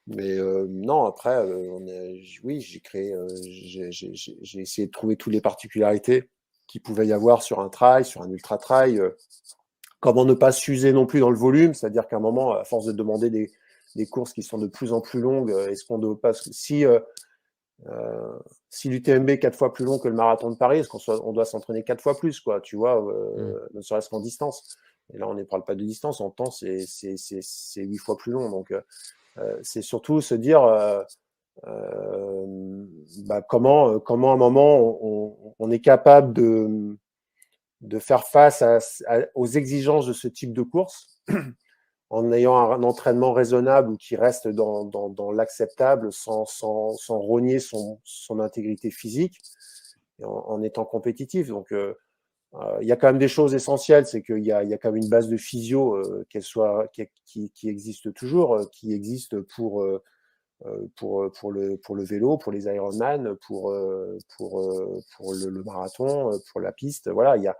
Mais non, après, oui, j'ai créé, j'ai essayé de trouver toutes les particularités qu'il pouvait y avoir sur un trail, sur un ultra trail. Comment ne pas s'user non plus dans le volume, c'est-à-dire qu'à un moment, à force de demander des courses qui sont de plus en plus longues, est-ce qu'on doit pas, euh, si l'UTMB est 4 fois plus long que le marathon de Paris, est-ce on doit s'entraîner 4 fois plus, quoi, tu vois, Hmm. ne serait-ce qu'en distance. Et là, on ne parle pas de distance, en temps, c'est 8 fois plus long. Donc, c'est surtout se dire bah, comment à un moment on est capable de faire face aux exigences de ce type de course en ayant un entraînement raisonnable ou qui reste dans l'acceptable sans rogner son intégrité physique et en étant compétitif. Donc, il y a quand même des choses essentielles, c'est qu'il y a quand même une base de physio qui existe toujours, qui existe pour le vélo, pour les Ironman, pour le marathon, pour la piste. Voilà, il y a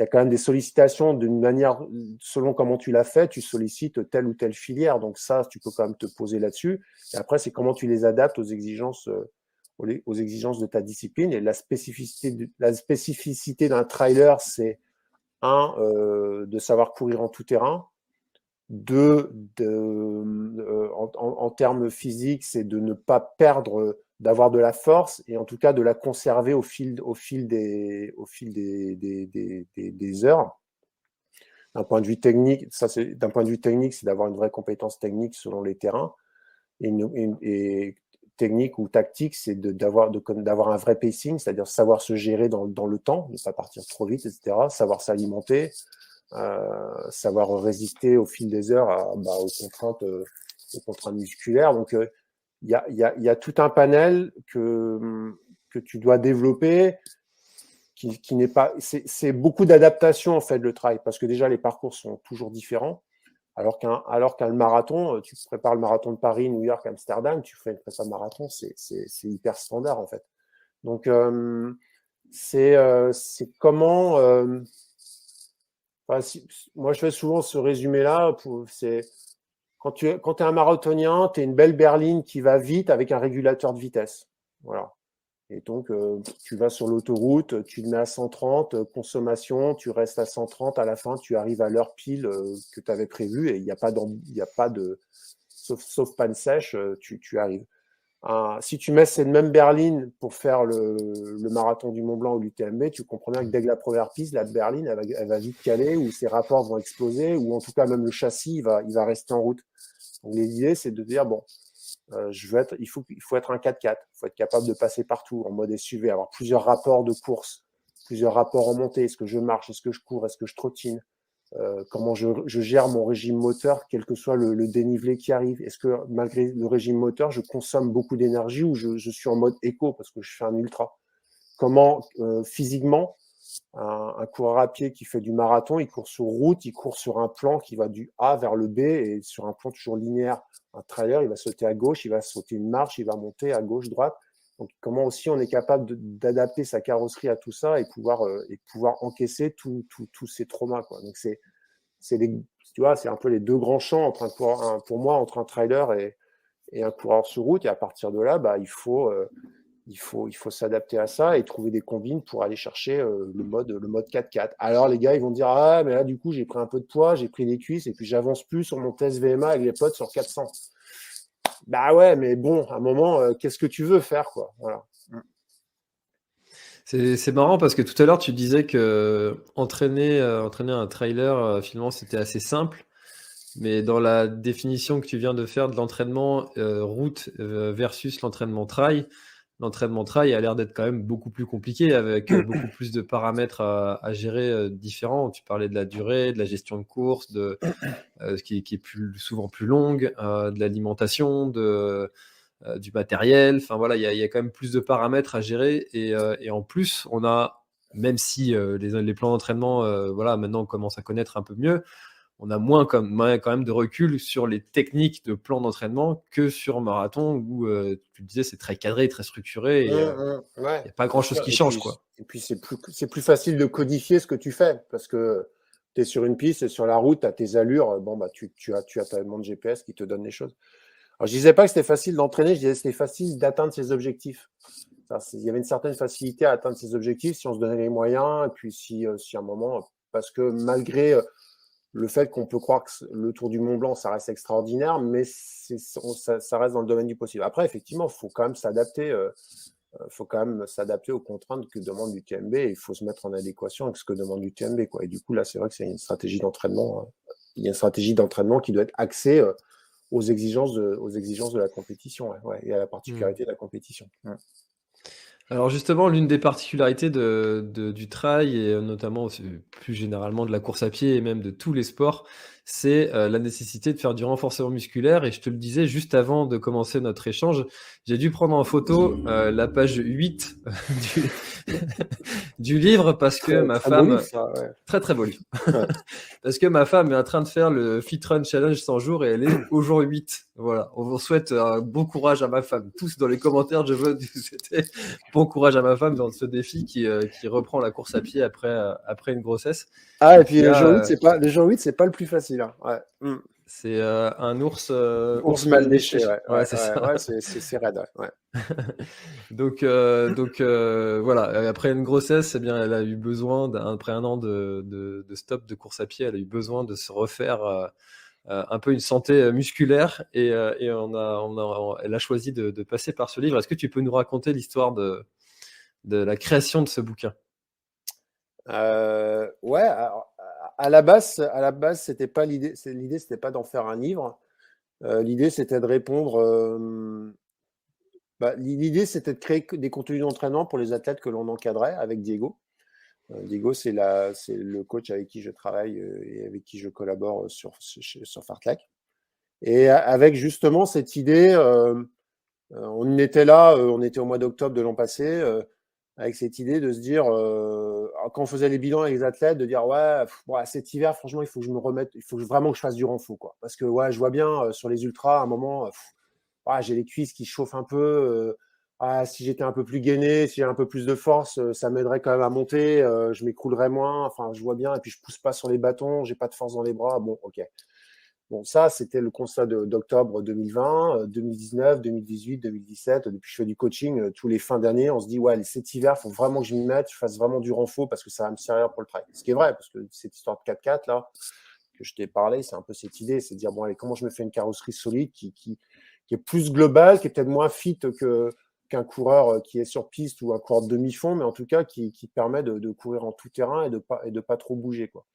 quand même des sollicitations d'une manière, selon comment tu l'as fait, tu sollicites telle ou telle filière. Donc ça, tu peux quand même te poser là-dessus. Et après, c'est comment tu les adaptes aux exigences de ta discipline. Et la spécificité d'un trailer, c'est de savoir courir en tout terrain. En termes physiques, c'est de ne pas perdre, d'avoir de la force et en tout cas de la conserver au fil des heures. D'un point de vue technique, d'un point de vue technique, c'est d'avoir une vraie compétence technique selon les terrains. Et technique ou tactique, c'est d'avoir un vrai pacing, c'est-à-dire savoir se gérer dans le temps, ne pas partir trop vite, etc. Savoir s'alimenter, savoir résister au fil des heures aux contraintes musculaires. Donc, il y a tout un panel que tu dois développer qui n'est pas. C'est beaucoup d'adaptation, en fait, le trail, parce que déjà, les parcours sont toujours différents. Alors qu'un marathon, tu prépares le marathon de Paris, New York, Amsterdam, tu fais une prépa de marathon, c'est hyper standard, en fait. Donc, c'est comment. Enfin, moi, je fais souvent ce résumé-là. C'est quand tu es un marathonien, tu es une belle berline qui va vite avec un régulateur de vitesse. Voilà. Et donc, tu vas sur l'autoroute, tu le mets à 130, consommation, tu restes à 130, à la fin, tu arrives à l'heure pile que tu avais prévu et il n'y a pas de sauf panne sèche, tu arrives. Si tu mets cette même berline pour faire le marathon du Mont Blanc ou l'UTMB, tu comprends bien que dès que la première piste, la berline, elle va vite caler, ou ses rapports vont exploser, ou en tout cas même le châssis, il va rester en route. Donc l'idée, c'est de dire, bon, il faut être un 4x4. Il faut être capable de passer partout en mode SUV, avoir plusieurs rapports de course, plusieurs rapports en montée. Est-ce que je marche? Est-ce que je cours? Est-ce que je trottine? Comment je gère mon régime moteur, quel que soit le dénivelé qui arrive. Est-ce que malgré le régime moteur, je consomme beaucoup d'énergie ou je suis en mode éco parce que je fais un ultra? Comment physiquement, un coureur à pied qui fait du marathon, il court sur route, il court sur un plan qui va du A vers le B et sur un plan toujours linéaire. Un trailer, il va sauter à gauche, il va sauter une marche, il va monter à gauche, droite. Donc, comment aussi on est capable d'adapter sa carrosserie à tout ça et pouvoir encaisser tous ces traumas, quoi. Donc, tu vois, c'est un peu les deux grands champs entre pour moi, entre un trailer et un coureur sur route. Et à partir de là, bah, il faut s'adapter à ça et trouver des combines pour aller chercher le mode 4x4. Alors les gars, ils vont dire ah mais là du coup j'ai pris un peu de poids, j'ai pris les cuisses et puis j'avance plus sur mon test VMA avec les potes sur 400. Bah ouais, mais bon, à un moment, qu'est-ce que tu veux faire, quoi? Voilà. C'est marrant parce que tout à l'heure tu disais que entraîner un trailer finalement c'était assez simple, mais dans la définition que tu viens de faire de l'entraînement route versus l'entraînement trail a l'air d'être quand même beaucoup plus compliqué avec beaucoup plus de paramètres à gérer différents. Tu parlais de la durée, de la gestion de course, qui est souvent plus longue, de l'alimentation, du matériel. Enfin voilà, il y a quand même plus de paramètres à gérer et en plus, on a, même si les plans d'entraînement, voilà, maintenant on commence à connaître un peu mieux, on a quand même de recul sur les techniques de plan d'entraînement que sur marathon où tu le disais, c'est très cadré, très structuré et il Ouais, n'y a pas bien grand-chose sûr. qui change, quoi. Et puis c'est plus facile de codifier ce que tu fais parce que tu es sur une piste et sur la route, tu as tes allures. Bon, bah, tu as ta montre GPS qui te donne les choses. Alors, je disais pas que c'était facile d'entraîner, je disais que c'était facile d'atteindre ses objectifs. Il y avait une certaine facilité à atteindre ses objectifs si on se donnait les moyens, et puis si à un moment, parce que malgré le fait qu'on peut croire que le Tour du Mont Blanc, ça reste extraordinaire, mais ça reste dans le domaine du possible. Après, effectivement, il faut quand même s'adapter. Faut quand même s'adapter aux contraintes que demande l'UTMB et il faut se mettre en adéquation avec ce que demande l'UTMB, quoi. Et du coup, là, c'est vrai que c'est une stratégie d'entraînement. Il y a une stratégie d'entraînement qui doit être axée aux exigences de la compétition, et à la particularité de la compétition. Alors justement, l'une des particularités du trail et notamment plus généralement de la course à pied et même de tous les sports, c'est la nécessité de faire du renforcement musculaire. Et je te le disais juste avant de commencer notre échange, j'ai dû prendre en photo la page 8 du, du livre parce que ma Très beau livre, femme... ça, ouais. Très très beau livre. Ouais. Parce que ma femme est en train de faire le Fit Run Challenge 100 jours et elle est au jour 8. Voilà. On vous souhaite un bon courage à ma femme. Tous dans les commentaires, je veux c'était bon courage à ma femme dans ce défi qui reprend la course à pied après une grossesse. Ah, et Et puis qui a, le jour 8, c'est pas le plus facile, hein. Ouais. c'est un ours, Ours mal léché, Ouais, c'est ça. c'est raide, ouais. Donc voilà, après une grossesse, eh bien, elle a eu besoin, après un an de stop de course à pied, elle a eu besoin de se refaire un peu une santé musculaire et elle a choisi de passer par ce livre. Est-ce que tu peux nous raconter l'histoire de la création de ce bouquin? Ouais, alors, à la base, c'était pas l'idée. L'idée, c'était pas d'en faire un livre. L'idée, c'était de répondre. L'idée, c'était de créer des contenus d'entraînement pour les athlètes que l'on encadrait avec Diego. Diego, c'est le coach avec qui je travaille et avec qui je collabore sur Fartlek. Et avec justement cette idée, on était là, on était au mois d'octobre de l'an passé, avec cette idée de se dire, quand on faisait les bilans avec les athlètes, de dire ouais, cet hiver, franchement, il faut que je me remette, il faut vraiment que je fasse du renfort, quoi. Parce que ouais, je vois bien sur les ultras, à un moment, j'ai les cuisses qui chauffent un peu. Si j'étais un peu plus gainé, si j'ai un peu plus de force, ça m'aiderait quand même à monter. Je m'écroulerais moins. Enfin, je vois bien. Et puis, je pousse pas sur les bâtons. J'ai pas de force dans les bras. Bon, ok. Bon, ça, c'était le constat d'octobre 2020, 2019, 2018, 2017. Depuis que je fais du coaching, tous les fins d'année, on se dit, ouais, cet hiver, il faut vraiment que je m'y mette, je fasse vraiment du renfort parce que ça va me servir pour le trail. Ce qui est vrai, parce que cette histoire de 4x4, là, que je t'ai parlé, c'est un peu cette idée, c'est de dire, bon, allez, comment je me fais une carrosserie solide qui est plus globale, qui est peut-être moins fit qu'un coureur qui est sur piste ou un coureur de demi-fond, mais en tout cas, qui permet de courir en tout terrain et de pas trop bouger, quoi.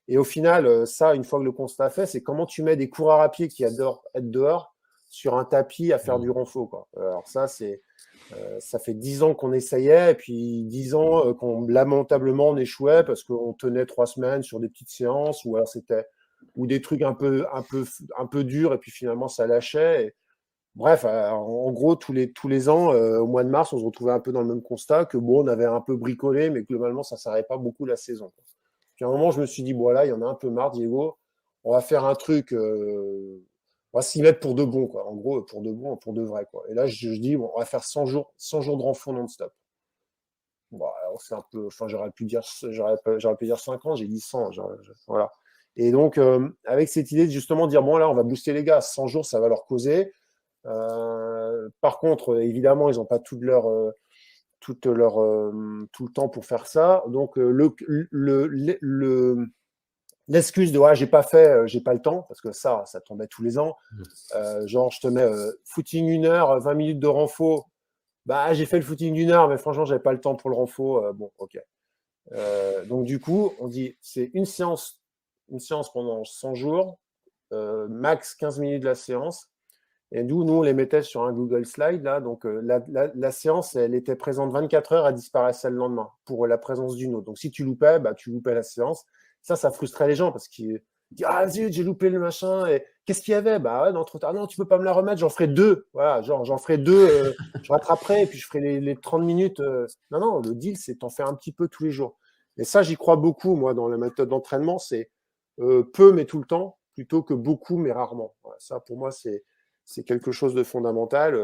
Et au final, ça, une fois que le constat est fait, c'est comment tu mets des coureurs à pied qui adorent être dehors sur un tapis à faire du renfo, quoi. Alors ça, ça fait 10 ans qu'on essayait, et puis 10 ans qu'on lamentablement on échouait parce qu'on tenait 3 semaines sur des petites séances, ou alors ou des trucs un peu durs, et puis finalement ça lâchait. Bref, en gros, tous les ans, au mois de mars, on se retrouvait un peu dans le même constat que bon, on avait un peu bricolé, mais globalement, ça ne s'arrêtait pas beaucoup la saison. Puis à un moment, je me suis dit, bon, là, il y en a un peu marre, Diego. On va faire un truc, on va s'y mettre pour de bon, quoi. En gros, pour de bon, pour de vrai, quoi. Et là, je dis, bon, on va faire 100 jours de renfort non-stop. Bon, alors, c'est un peu, enfin, j'aurais pu dire 50, j'ai dit 100, voilà. Et donc, avec cette idée de justement dire, bon, là, on va booster les gars, 100 jours, ça va leur causer. Par contre, évidemment, ils n'ont pas tout le temps pour faire ça. Donc, l'excuse de ouais, j'ai pas fait, j'ai pas le temps, parce que ça tombait tous les ans. Genre, je te mets footing 1 heure, 20 minutes de renfo. Bah, j'ai fait le footing d'1 heure, mais franchement, j'avais pas le temps pour le renfo. Bon, ok. Donc, du coup, on dit c'est une séance pendant 100 jours, max 15 minutes de la séance. Et nous, on les mettait sur un Google Slide, là. Donc, la séance, elle était présente 24 heures, elle disparaissait le lendemain pour la présence d'une autre. Donc, si tu loupais, bah, tu loupais la séance. Ça frustrait les gens parce qu'ils disent ah, zut, j'ai loupé le machin. Et qu'est-ce qu'il y avait? Bah, ouais, non, trop tard. Non, tu peux pas me la remettre, j'en ferai 2. Voilà, genre, j'en ferai 2, je rattraperai et puis je ferai les 30 minutes. Non, non, le deal, c'est t'en faire un petit peu tous les jours. Et ça, j'y crois beaucoup, moi, dans la méthode d'entraînement. C'est peu, mais tout le temps, plutôt que beaucoup, mais rarement. Voilà, ça, pour moi, c'est quelque chose de fondamental.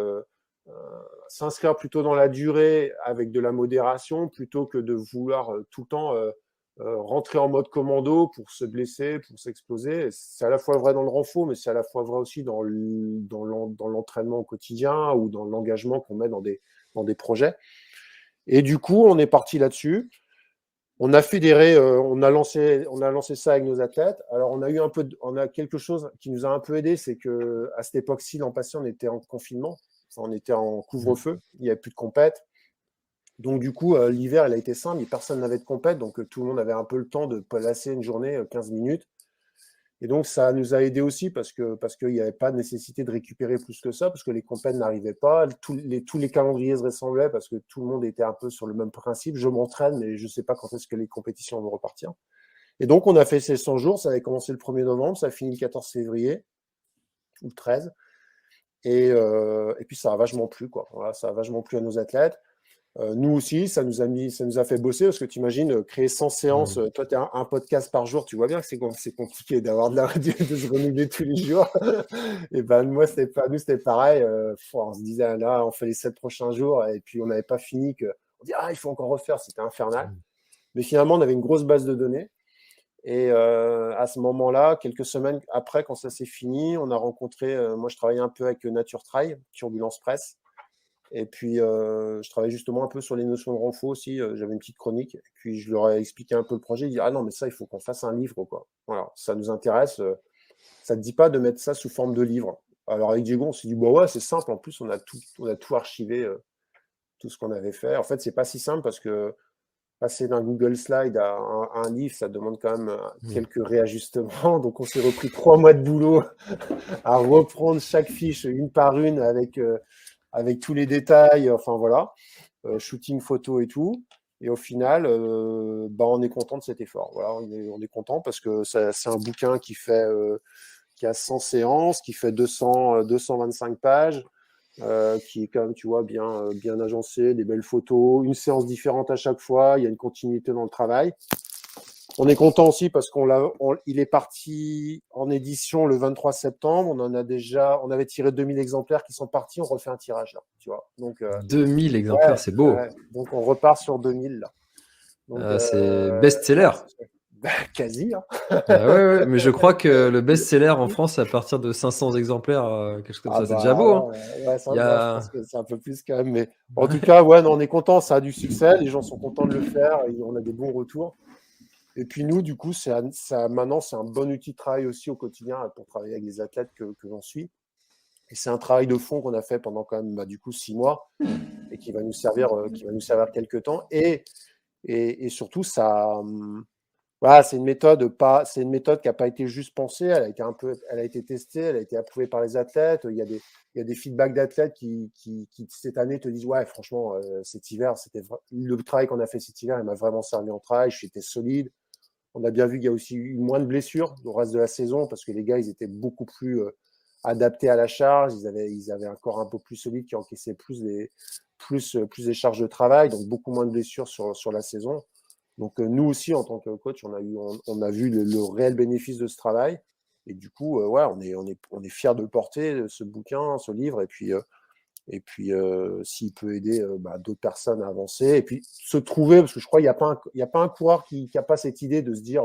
S'inscrire plutôt dans la durée avec de la modération plutôt que de vouloir tout le temps rentrer en mode commando pour se blesser, pour s'exploser. C'est à la fois vrai dans le renfort, mais c'est à la fois vrai aussi dans l'entraînement au quotidien ou dans l'engagement qu'on met dans des projets. Et du coup, on est parti là-dessus. On a fédéré, on a lancé ça avec nos athlètes. Alors, on a quelque chose qui nous a un peu aidé, c'est que à cette époque-ci, l'an passé, on était en confinement, enfin, on était en couvre-feu, il n'y avait plus de compète. Donc, du coup, l'hiver, il a été simple, personne n'avait de compète, donc tout le monde avait un peu le temps de placer une journée, 15 minutes. Et donc, ça nous a aidé aussi parce qu'il n'y avait pas de nécessité de récupérer plus que ça, parce que les compètes n'arrivaient pas, tous les calendriers se ressemblaient parce que tout le monde était un peu sur le même principe. Je m'entraîne, mais je ne sais pas quand est-ce que les compétitions vont repartir. Et donc, on a fait ces 100 jours. Ça avait commencé le 1er novembre, ça a fini le 14 février ou le 13. Et puis, ça a vachement plu, quoi. Voilà, ça a vachement plu à nos athlètes. Nous aussi, ça nous a fait bosser parce que tu imagines créer 100 séances. Toi, tu as un podcast par jour, tu vois bien que c'est compliqué d'avoir de se renouveler tous les jours. Et ben, nous, c'était pareil. On se disait, là, on fait les 7 prochains jours et puis on n'avait pas fini. On dit, il faut encore refaire, c'était infernal. Mais finalement, on avait une grosse base de données. Et à ce moment-là, quelques semaines après, quand ça s'est fini, on a rencontré, moi je travaillais un peu avec Nature Trail, Turbulence Presse. Et puis, je travaillais justement un peu sur les notions de renfo aussi. J'avais une petite chronique. Et puis, je leur ai expliqué un peu le projet. Ils disent, ah non, mais ça, il faut qu'on fasse un livre, quoi. Voilà, ça nous intéresse. Ça ne te dit pas de mettre ça sous forme de livre. Alors, avec Diego, on s'est dit, bah ouais, c'est simple. En plus, on a tout archivé, tout ce qu'on avait fait. En fait, c'est pas si simple parce que passer d'un Google Slide à un livre, ça demande quand même quelques réajustements. Donc, on s'est repris 3 mois de boulot à reprendre chaque fiche une par une avec tous les détails, enfin voilà, shooting photo et tout. Et au final, on est content de cet effort. Voilà, on est content parce que c'est un bouquin qui a 100 séances, qui fait 225 pages, qui est quand même, tu vois, bien agencé, des belles photos, une séance différente à chaque fois, il y a une continuité dans le travail. On est content aussi parce il est parti en édition le 23 septembre. On avait tiré 2000 exemplaires qui sont partis. On refait un tirage là, tu vois. Donc 2000 exemplaires, c'est beau. Ouais. Donc on repart sur 2000 là. Donc, c'est best-seller. Quasi. Hein. Ouais, mais je crois que le best-seller en France, c'est à partir de 500 exemplaires, quelque chose comme ça. C'est déjà beau. Hein. Je pense que c'est un peu plus quand même. Mais en tout cas, ouais, non, on est content. Ça a du succès. Les gens sont contents de le faire. Et on a des bons retours. Et puis nous, du coup, maintenant, c'est un bon outil de travail aussi au quotidien pour travailler avec les athlètes que j'en suis. Et c'est un travail de fond qu'on a fait pendant quand même, du coup, 6 mois et qui va nous servir quelques temps. Et surtout, ça Voilà, c'est une méthode qui n'a pas été juste pensée, elle a été testée, elle a été approuvée par les athlètes. Il y a des feedbacks d'athlètes qui cette année te disent ouais, franchement, cet hiver, le travail qu'on a fait cet hiver, il m'a vraiment servi en travail, j'étais solide. On a bien vu qu'il y a aussi eu moins de blessures au reste de la saison parce que les gars, ils étaient beaucoup plus adaptés à la charge, ils avaient un corps un peu plus solide qui encaissait plus des charges de travail, donc beaucoup moins de blessures sur la saison. Donc nous aussi, en tant que coach, on a vu le réel bénéfice de ce travail. Et du coup, ouais, on est fiers de le porter, ce bouquin, ce livre. Et puis s'il peut aider d'autres personnes à avancer. Et puis se trouver, parce que je crois qu'il n'y a pas un coureur qui n'a pas cette idée de se dire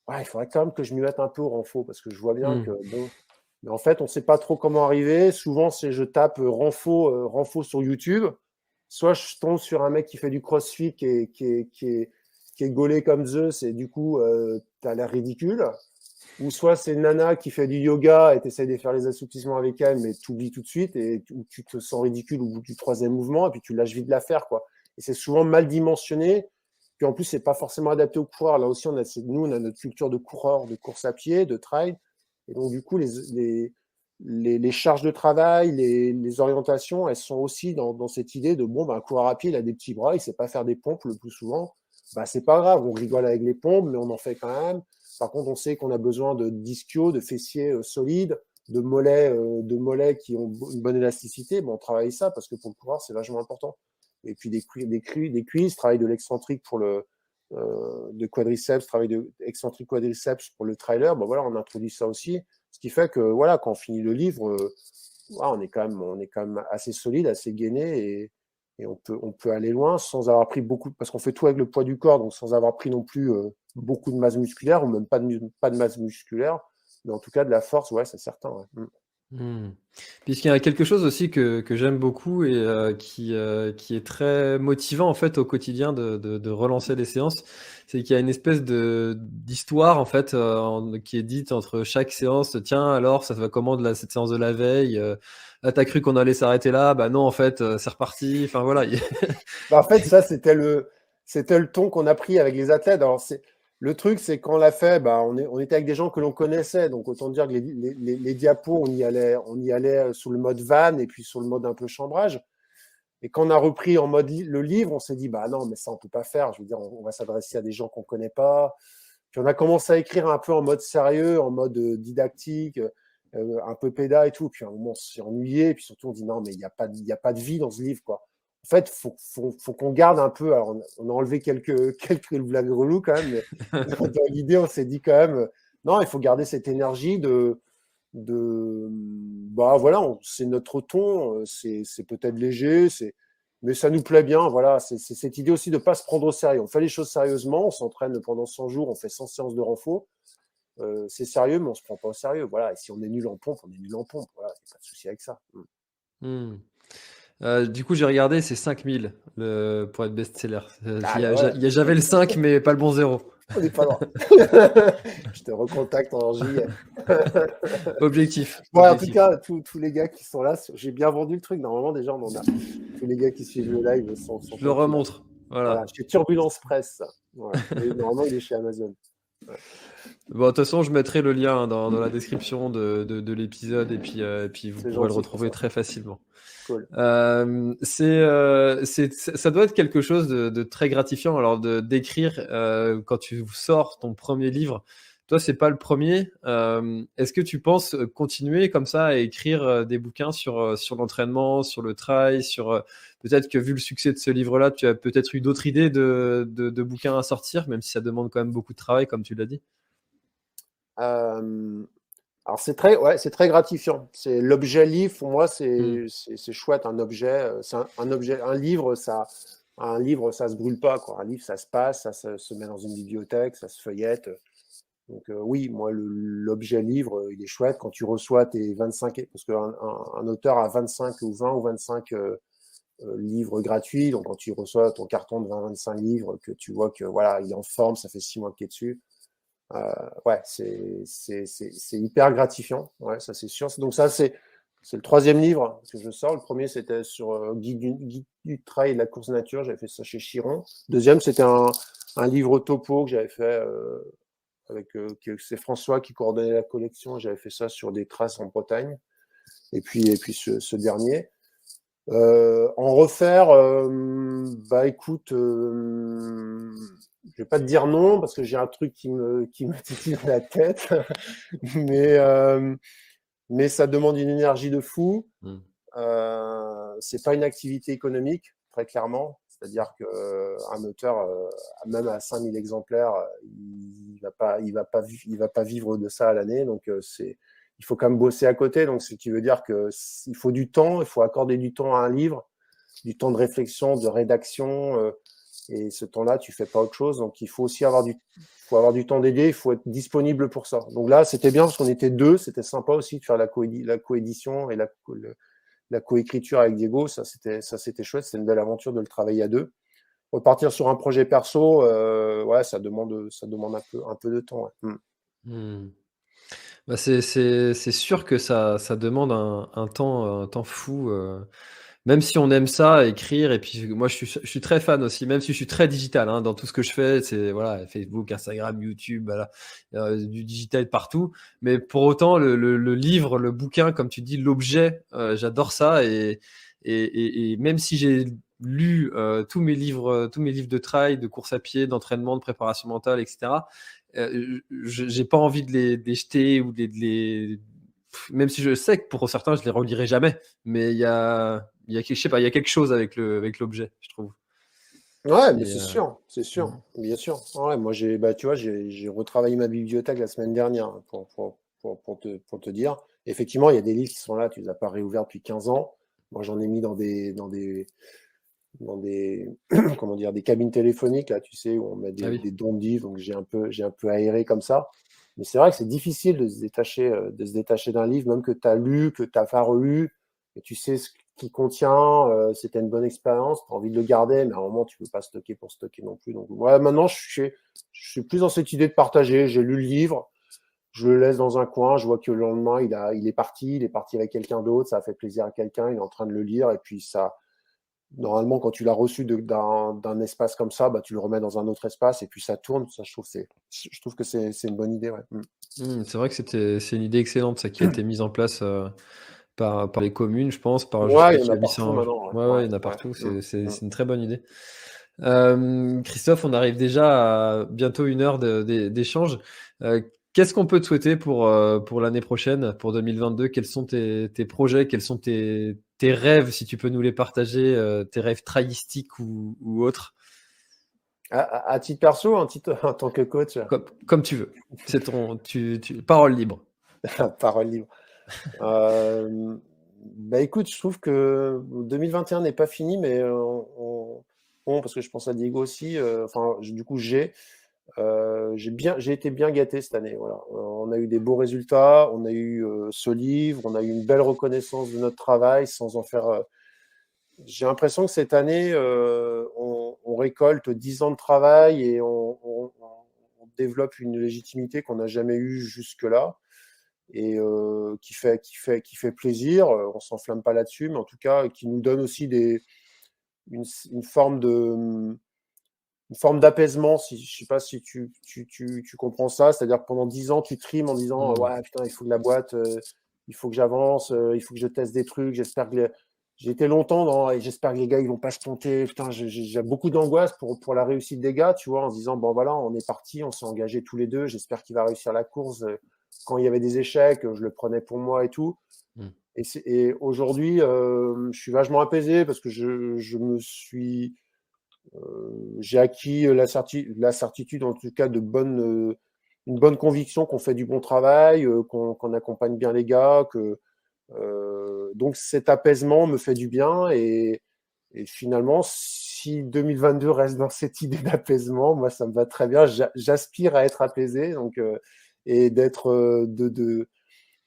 ouais, il faudrait quand même que je m'y mette un peu au renfort. Parce que je vois bien que, bon, mais en fait, on ne sait pas trop comment arriver. Souvent, c'est je tape renfort sur YouTube. Soit je tombe sur un mec qui fait du crossfit qui est gaulé comme Zeus et du coup, tu as l'air ridicule. Ou soit c'est une nana qui fait du yoga et tu essaies de faire les assouplissements avec elle, mais tu oublies tout de suite et tu te sens ridicule au bout du troisième mouvement et puis tu lâches vite l'affaire, quoi. Et c'est souvent mal dimensionné. Puis en plus, c'est pas forcément adapté aux coureurs. Là aussi, nous, on a notre culture de coureur, de course à pied, de trail. Et donc, du coup, les charges de travail, les orientations, elles sont aussi dans cette idée de bon, un coureur à pied, il a des petits bras, il ne sait pas faire des pompes le plus souvent. C'est pas grave, on rigole avec les pompes, mais on en fait quand même. Par contre, on sait qu'on a besoin de d'ischios, de fessiers solides, de mollets qui ont une bonne élasticité. On travaille ça parce que pour le coureur, c'est vachement important. Et puis des cuisses, travail de l'excentrique pour de quadriceps, travail de excentrique quadriceps pour le trailer. Voilà, on introduit ça aussi. Ce qui fait que voilà, quand on finit le livre, on est quand même assez solide, assez gainé et on peut aller loin sans avoir pris beaucoup, parce qu'on fait tout avec le poids du corps, donc sans avoir pris non plus beaucoup de masse musculaire ou même pas de masse musculaire, mais en tout cas de la force, ouais, c'est certain. Ouais. Puisqu'il y a quelque chose aussi que j'aime beaucoup et qui est très motivant en fait au quotidien de relancer les séances, c'est qu'il y a une espèce d'histoire en fait qui est dite entre chaque séance. Tiens, alors ça va comment cette séance de la veille? Là, t'as cru qu'on allait s'arrêter là? Bah non, en fait, c'est reparti. Enfin voilà. En fait, ça, c'était le ton qu'on a pris avec les athlètes. Alors, le truc, c'est qu'on l'a fait, on était avec des gens que l'on connaissait. Donc, autant dire que les diapos, on y allait sous le mode van et puis sur le mode un peu chambrage. Et quand on a repris en mode le livre, on s'est dit, non, mais ça, on ne peut pas faire. Je veux dire, on va s'adresser à des gens qu'on ne connaît pas. Puis, on a commencé à écrire un peu en mode sérieux, en mode didactique, un peu péda et tout. Puis, à un moment, on s'est ennuyé. Et puis, surtout, on dit, non, mais il n'y a pas de vie dans ce livre, quoi. En fait, faut qu'on garde un peu. Alors, on a enlevé quelques blagues reloues quand même, mais dans l'idée, on s'est dit quand même, non, il faut garder cette énergie voilà, c'est notre ton, c'est peut-être léger, mais ça nous plaît bien. Voilà, c'est cette idée aussi de ne pas se prendre au sérieux. On fait les choses sérieusement, on s'entraîne pendant 100 jours, on fait 100 séances de renfort. C'est sérieux, mais on ne se prend pas au sérieux. Voilà, et si on est nul en pompe, on est nul en pompe. Voilà, il n'y a pas de souci avec ça. Du coup, j'ai regardé, c'est 5000 pour être best-seller. J'avais le Ouais. 5, mais pas le bon 0. On n'est pas loin. Je te recontacte en juillet. Objectif. Ouais, en tout cas, tous les gars qui sont là, j'ai bien vendu le truc. Normalement, déjà, on en a. Tous les gars qui suivent le live sont Je le remontre. Voilà. Chez Turbulence Presse. Voilà. Et normalement, il est chez Amazon. Ouais. Bon, de toute façon, je mettrai le lien dans la description de l'épisode et puis vous pourrez le retrouver très facilement. Cool. Ça doit être quelque chose de très gratifiant. Alors, d'écrire quand tu sors ton premier livre, toi, c'est pas le premier. Est-ce que tu penses continuer comme ça à écrire des bouquins sur l'entraînement, sur le trail, peut-être que vu le succès de ce livre-là, tu as peut-être eu d'autres idées de bouquins à sortir, même si ça demande quand même beaucoup de travail, comme tu l'as dit. Alors c'est très gratifiant. C'est l'objet livre pour moi, c'est chouette un objet. C'est un objet, un livre ça se brûle pas quoi. Un livre ça se passe, ça se met dans une bibliothèque, ça se feuillette. Donc oui, moi l'objet livre il est chouette quand tu reçois tes 25 parce qu'un un auteur a 25 ou 20 ou 25 livres gratuits. Donc quand tu reçois ton carton de 20-25 livres que tu vois que voilà il est en forme, ça fait 6 mois qu'il est dessus. Ouais, c'est hyper gratifiant, ouais, ça c'est sûr. Donc ça c'est le troisième livre que je sors. Le premier c'était sur guide du trail et de la course nature, j'avais fait ça chez Chiron. Deuxième c'était un un livre topo que j'avais fait c'est François qui coordonnait la collection. J'avais fait ça sur des traces en Bretagne. Et puis ce dernier. En refaire, bah écoute, je vais pas te dire non parce que j'ai un truc qui me titille la tête, mais, euh, mais ça demande une énergie de fou. Mm. C'est pas une activité économique, très clairement. C'est-à-dire que un auteur, même à 5000 exemplaires, il va pas vivre de ça à l'année. Donc il faut quand même bosser à côté. Donc ce qui veut dire que il faut du temps, il faut accorder du temps à un livre, du temps de réflexion, de rédaction. Et ce temps-là, tu fais pas autre chose. Donc il faut aussi faut avoir du temps d'aider. Il faut être disponible pour ça. Donc là, c'était bien parce qu'on était deux. C'était sympa aussi de faire la coédition et la coécriture avec Diego, ça c'était chouette, c'était une belle aventure de le travailler à deux. Repartir sur un projet perso, ouais, ça demande un peu de temps. Ouais. Mm. Bah, c'est sûr que ça demande un temps fou. Même si on aime ça, écrire, et puis moi je suis très fan aussi, même si je suis très digital hein, dans tout ce que je fais, c'est voilà, Facebook, Instagram, YouTube, voilà, du digital partout. Mais pour autant, le livre, le bouquin, comme tu dis, l'objet, j'adore ça. Et même si j'ai lu tous mes livres de trail, de course à pied, d'entraînement, de préparation mentale, etc., j'ai pas envie de les jeter ou même si je sais que pour certains, je les relirai jamais. Mais je sais pas, il y a quelque chose avec avec l'objet, je trouve. Ouais, mais Et, c'est sûr, bien sûr. Ouais, moi, tu vois, j'ai retravaillé ma bibliothèque la semaine dernière hein, pour te dire. Effectivement, il y a des livres qui sont là, tu les as pas réouverts depuis 15 ans. Moi, j'en ai mis dans des, comment dire, des cabines téléphoniques, là, tu sais, où on met ah oui. des dons de livres, donc j'ai un peu aéré comme ça. Mais c'est vrai que c'est difficile de se détacher d'un livre, même que tu as lu, que tu n'as pas relu, et tu sais ce qu'il contient, c'était une bonne expérience, tu as envie de le garder, mais à un moment, tu peux pas stocker pour stocker non plus. Donc, ouais, maintenant, je suis plus dans cette idée de partager. J'ai lu le livre, je le laisse dans un coin, je vois que le lendemain, il est parti avec quelqu'un d'autre, ça a fait plaisir à quelqu'un, il est en train de le lire, et puis ça, normalement, quand tu l'as reçu d'un espace comme ça, bah, tu le remets dans un autre espace et puis ça tourne. Ça, je trouve que c'est une bonne idée. Ouais. C'est vrai que c'est une idée excellente, ça, qui a été mise en place par les communes, je pense, par je sais Ouais, pas il y en qui a a mis ça partout en. maintenant. Ouais, Ouais, ouais, il y en a ouais, partout, ouais. c'est une très bonne idée. Christophe, on arrive déjà à bientôt une heure d'échange. Qu'est-ce qu'on peut te souhaiter pour l'année prochaine, pour 2022? Quels sont tes projets? Quels sont tes rêves, si tu peux nous les partager, tes rêves traillistiques ou autres? À titre perso, en tant que coach, Comme tu veux. Parole libre. parole libre. Bah écoute, je trouve que 2021 n'est pas fini, mais parce que je pense à Diego aussi. Enfin, du coup, j'ai été bien gâté cette année. Voilà. On a eu des beaux résultats, on a eu ce livre, on a eu une belle reconnaissance de notre travail sans en faire. J'ai l'impression que cette année, on récolte 10 ans de travail et on développe une légitimité qu'on n'a jamais eue jusque-là et qui fait plaisir. On s'enflamme pas là-dessus, mais en tout cas, qui nous donne aussi une forme une forme d'apaisement. Je sais pas si tu comprends ça. C'est-à-dire que pendant 10 ans, tu trimes en disant Hmm. ouais, putain, il faut que la boîte, il faut que j'avance, il faut que je teste des trucs. J'ai été longtemps dans et j'espère que les gars ils vont pas se planter. Putain, j'ai beaucoup d'angoisse pour la réussite des gars, tu vois, en se disant bon voilà, on est parti, on s'est engagés tous les deux. J'espère qu'il va réussir la course. Quand il y avait des échecs, je le prenais pour moi et tout. Hmm. Et aujourd'hui, je suis vachement apaisé parce que je me suis j'ai acquis la certitude, en tout cas, une bonne conviction qu'on fait du bon travail, qu'on accompagne bien les gars, donc cet apaisement me fait du bien et finalement, si 2022 reste dans cette idée d'apaisement, moi ça me va très bien. J'aspire à être apaisé, donc et d'être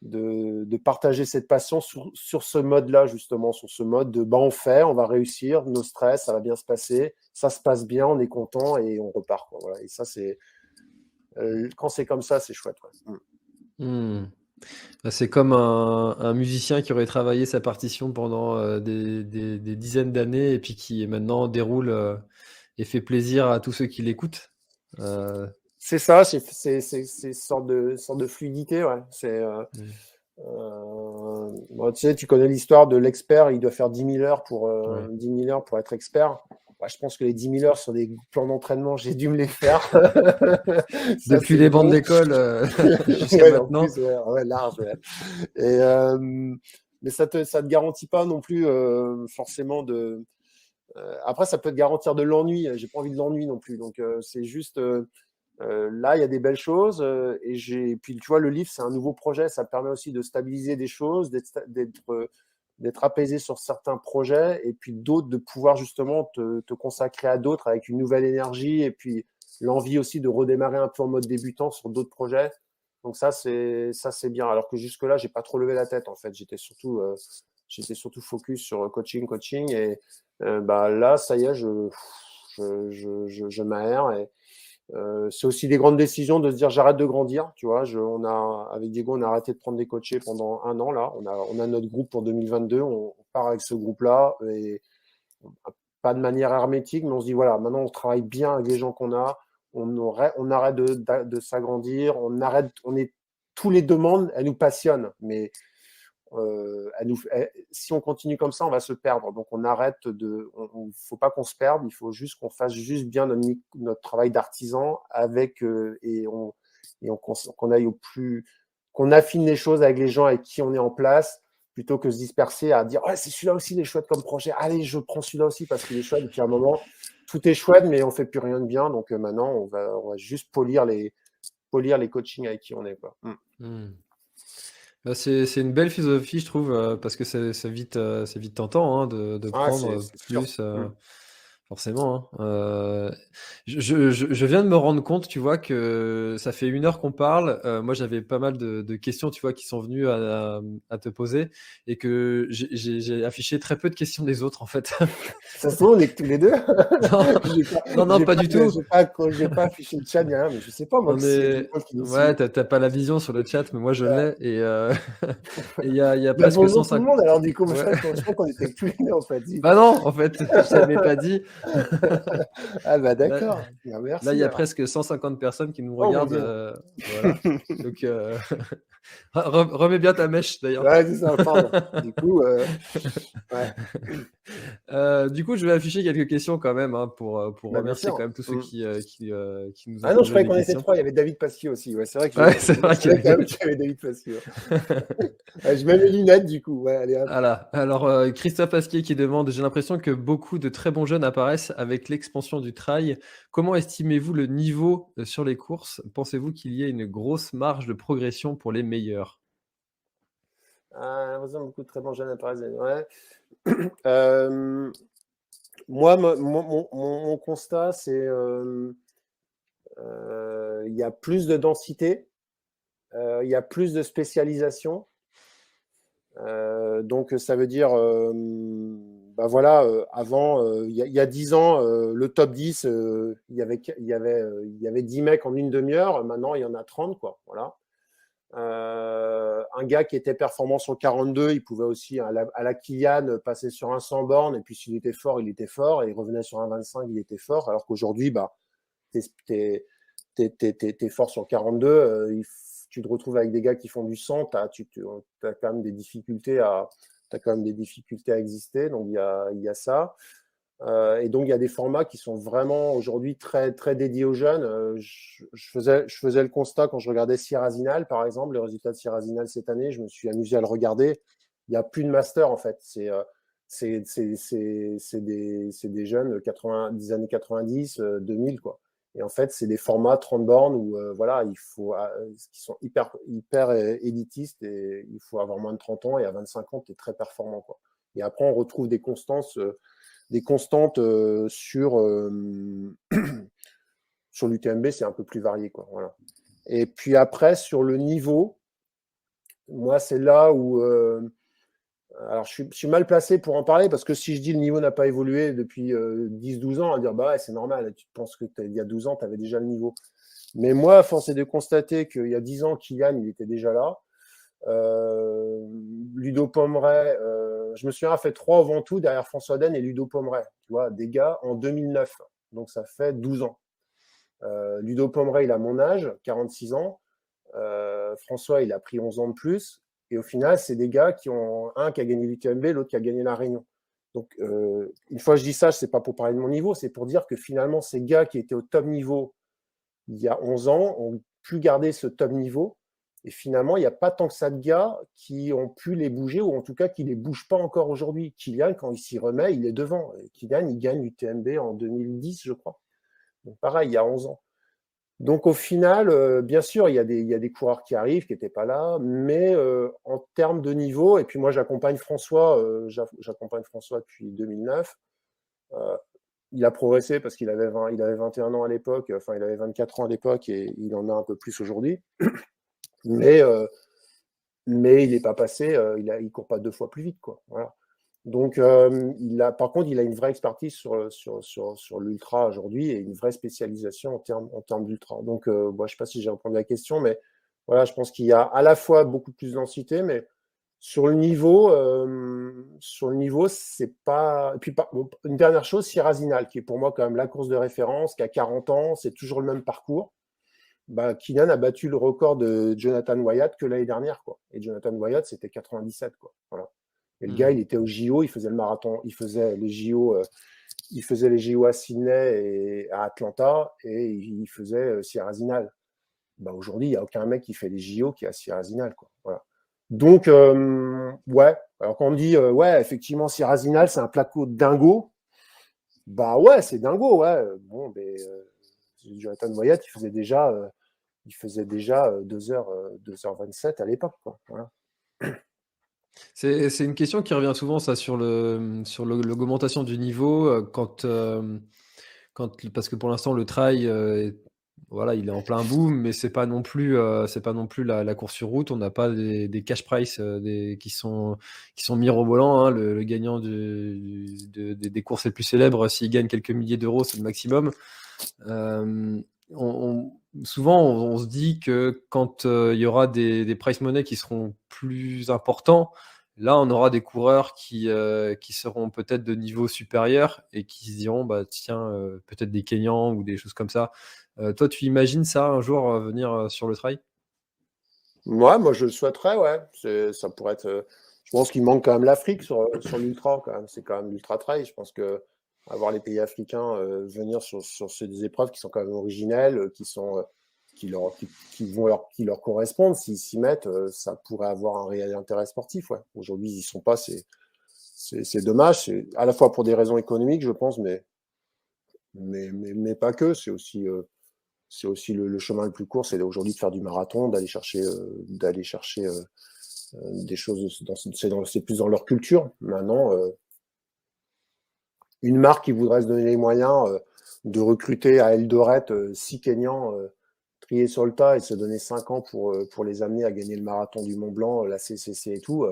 de partager cette passion sur ce mode-là, justement, sur ce mode de bah, on va réussir, nos stress, ça va bien se passer, ça se passe bien, on est content et on repart. Quoi, voilà. Et ça, quand c'est comme ça, c'est chouette. Ouais. Hmm. Bah, c'est comme un musicien qui aurait travaillé sa partition pendant des dizaines d'années et puis qui maintenant déroule et fait plaisir à tous ceux qui l'écoutent. C'est ça, c'est sorte de fluidité, ouais. Mm. Bon, tu sais, tu connais l'histoire de l'expert, il doit faire Ouais. 10 000 heures pour être expert. Ouais, je pense que les 10 000 heures sur des plans d'entraînement, j'ai dû me les faire. Ça, Depuis c'est les bancs bon. d'école jusqu'à Ouais, en maintenant. plus, ouais, ouais, large. Ouais. Et, mais ça te garantit pas non plus forcément de. Après, ça peut te garantir de l'ennui. J'ai pas envie de l'ennui non plus. Donc, c'est juste. Là, il y a des belles choses. Puis, tu vois, le livre, c'est un nouveau projet. Ça permet aussi de stabiliser des choses, d'être apaisé sur certains projets, et puis d'autres, de pouvoir justement te consacrer à d'autres avec une nouvelle énergie, et puis l'envie aussi de redémarrer un peu en mode débutant sur d'autres projets. Donc ça c'est bien. Alors que jusque-là, j'ai pas trop levé la tête en fait. J'étais surtout focus sur coaching, et bah là, ça y est, je m'aère. Et c'est aussi des grandes décisions de se dire j'arrête de grandir. Tu vois, avec Diego, on a arrêté de prendre des coachés pendant un an là. On a notre groupe pour 2022. On part avec ce groupe-là, et pas de manière hermétique, mais on se dit voilà, maintenant on travaille bien avec les gens qu'on a. On arrête de s'agrandir. Tous les demandes, elles nous passionnent, mais si on continue comme ça, on va se perdre. Donc on arrête faut pas qu'on se perde. Il faut juste qu'on fasse juste bien notre travail d'artisan qu'on aille qu'on affine les choses avec les gens avec qui on est en place, plutôt que se disperser à dire ouais, c'est celui-là aussi, il est chouette comme projet. Allez, je prends celui-là aussi parce qu'il est chouette. Et puis à un moment, tout est chouette, mais on fait plus rien de bien. Donc maintenant, on va juste polir les coachings avec qui on est, quoi. Mm. Bah, c'est une belle philosophie, je trouve, parce que c'est vite tentant, hein, de Ah, prendre c'est sûr. plus, forcément, hein. Je viens de me rendre compte, tu vois, que ça fait 1 heure qu'on parle. Moi, j'avais pas mal de questions, tu vois, qui sont venues à te poser, et que j'ai affiché très peu de questions des autres, en fait. Ça se trouve, on est que tous les deux. Non, non, pas du tout. J'ai pas affiché le chat ni rien, mais je sais pas, moi, On que s'il y a des est gens qui nous Ouais, suivent. t'as pas la vision sur le chat, mais moi je Ouais. l'ai, et et il y a Bah, presque bonjour tout le 150. monde, alors, du coup, Ouais. je crois qu'on était que tous les deux, en fait. Zut. Bah non, en fait, je t'avais pas dit. Ah, bah, Là, d'accord. Bien, là, il merci, y a alors. presque 150 personnes qui nous Oh, mon regardent, Dieu. voilà. Donc, remets bien ta mèche d'ailleurs. Ouais, c'est ça, pardon. Du coup, ouais. Du coup, je vais afficher quelques questions quand même, hein, pour Bah, bien remercier quand sûr. même tous ceux qui nous ont Ah non, je posé croyais des qu'on était questions. trois. Il y avait David Pasquier aussi. Ouais, c'est vrai que Ouais, c'est je vrai qu'il y savais quand même avait. qu'il y avait David Pasquier. Ouais, je mets mes lunettes, du coup. Ouais, allez, hop. Voilà. Alors, Christophe Asquier qui demande: «J'ai l'impression que beaucoup de très bons jeunes apparaissent avec l'expansion du trail. Comment estimez-vous le niveau, sur les courses? Pensez-vous qu'il y ait une grosse marge de progression pour les meilleurs?» Ah, l'impression beaucoup de très bons jeunes apparaissent. Ouais. Euh, Moi, mon constat, c'est il y a plus de densité, il y a plus de spécialisation. Donc, ça veut dire, bah voilà, avant, il y a 10 ans, le top 10, il y avait 10 mecs en une demi-heure. Maintenant, il y en a 30, quoi. Voilà. Un gars qui était performant sur 42, il pouvait aussi, à la Kylian, passer sur un 100 bornes, et puis s'il était fort, il était fort, et il revenait sur un 25, il était fort. Alors qu'aujourd'hui, bah, t'es fort sur 42, tu te retrouves avec des gars qui font du 100, t'as quand même des difficultés t'as quand même des difficultés à exister. Donc il y a ça. Et donc il y a des formats qui sont vraiment aujourd'hui très très dédiés aux jeunes. Je faisais le constat quand je regardais Sierra Zinal, par exemple, les résultats de Sierra Zinal cette année. Je me suis amusé à le regarder. Il n'y a plus de master, en fait. C'est des jeunes des années 90, 2000, quoi. Et en fait, c'est des formats 30 bornes où voilà, qui sont hyper élitistes, et il faut avoir moins de 30 ans, et à 25 ans, tu es très performant, quoi. Et après, on retrouve des constantes sur l'UTMB, c'est un peu plus varié, quoi. Voilà. Et puis après, sur le niveau, moi, c'est là où alors, je suis mal placé pour en parler, parce que si je dis le niveau n'a pas évolué depuis 10-12 ans, à dire bah ouais, c'est normal, tu penses que il y a 12 ans, tu avais déjà le niveau. Mais moi, force est de constater qu'il y a 10 ans, Kylian, il était déjà là. Ludo Pomeray, je me souviens, a fait 3 au Ventoux derrière François Den et Ludo Pomeray, tu vois, des gars en 2009. Donc ça fait 12 ans. Ludo Pomeray, il a mon âge, 46 ans. François, il a pris 11 ans de plus. Et au final, c'est des gars qui ont un qui a gagné l'UTMB, l'autre qui a gagné la Réunion. Donc, une fois que je dis ça, c'est pas pour parler de mon niveau, c'est pour dire que finalement, ces gars qui étaient au top niveau il y a 11 ans ont pu garder ce top niveau. Et finalement, il n'y a pas tant que ça de gars qui ont pu les bouger, ou en tout cas qui ne les bougent pas encore aujourd'hui. Kylian, quand il s'y remet, il est devant. Et Kylian, il gagne l'UTMB en 2010, je crois. Donc pareil, il y a 11 ans. Donc au final, bien sûr, il y a des coureurs qui arrivent, qui n'étaient pas là, mais en termes de niveau, et puis moi j'accompagne François depuis 2009. Il a progressé parce qu'il avait 21 ans à l'époque, enfin il avait 24 ans à l'époque et il en a un peu plus aujourd'hui. Mais il n'est pas passé, il court pas 2 fois plus vite, quoi. Voilà. Donc, par contre, il a une vraie expertise sur l'ultra aujourd'hui et une vraie spécialisation en termes d'ultra. Donc, je ne sais pas si j'ai répondu à la question, mais voilà, je pense qu'il y a à la fois beaucoup plus de densité, mais sur le niveau, c'est pas. Et puis, une dernière chose, Sierra Zinal, qui est pour moi quand même la course de référence, qui a 40 ans, c'est toujours le même parcours. Kylian a battu le record de Jonathan Wyatt que l'année dernière, quoi. Et Jonathan Wyatt, c'était 97, quoi. Voilà. Et le gars, il était au JO, il faisait le marathon, il faisait les JO à Sydney et à Atlanta, et il faisait Sierra Zinal. Aujourd'hui, il n'y a aucun mec qui fait les JO qui est à Sierra Zinal, quoi. Voilà. Donc, ouais. Alors quand on me dit, ouais, effectivement, Sierra Zinal, c'est un plateau dingo. Ouais, c'est dingo, ouais. Bon, Jonathan Wyatt, il faisait déjà 2h27 à l'époque, quoi. Voilà. C'est une question qui revient souvent, ça, sur l'augmentation du niveau, parce que pour l'instant, le trail, voilà, il est en plein boom, mais c'est pas non plus la course sur route. On n'a pas des cash price qui sont mirobolants, hein. Le gagnant des courses les plus célèbres, s'il gagne quelques milliers d'euros, c'est le maximum. Souvent, on se dit que quand il y aura des price money qui seront plus importants, là, on aura des coureurs qui seront peut-être de niveau supérieur et qui se diront, tiens, peut-être des Kenyans ou des choses comme ça. Toi, tu imagines ça un jour venir sur le trail? Ouais, moi je le souhaiterais, ouais. Ça pourrait être. Je pense qu'il manque quand même l'Afrique sur l'ultra, quand même. C'est quand même l'ultra trail. Je pense que avoir les pays africains venir sur ces épreuves qui sont quand même originelles, qui leur correspondent, s'ils s'y mettent, ça pourrait avoir un réel intérêt sportif, ouais. Aujourd'hui, ils y sont pas, c'est dommage. C'est à la fois pour des raisons économiques, je pense, mais pas que. C'est aussi le chemin le plus court, c'est aujourd'hui de faire du marathon, d'aller chercher des choses. C'est plus dans leur culture. Maintenant, une marque qui voudrait se donner les moyens de recruter à Eldoret 6 Kenyans triés sur le tas et se donner 5 ans pour les amener à gagner le marathon du Mont Blanc, la CCC et tout.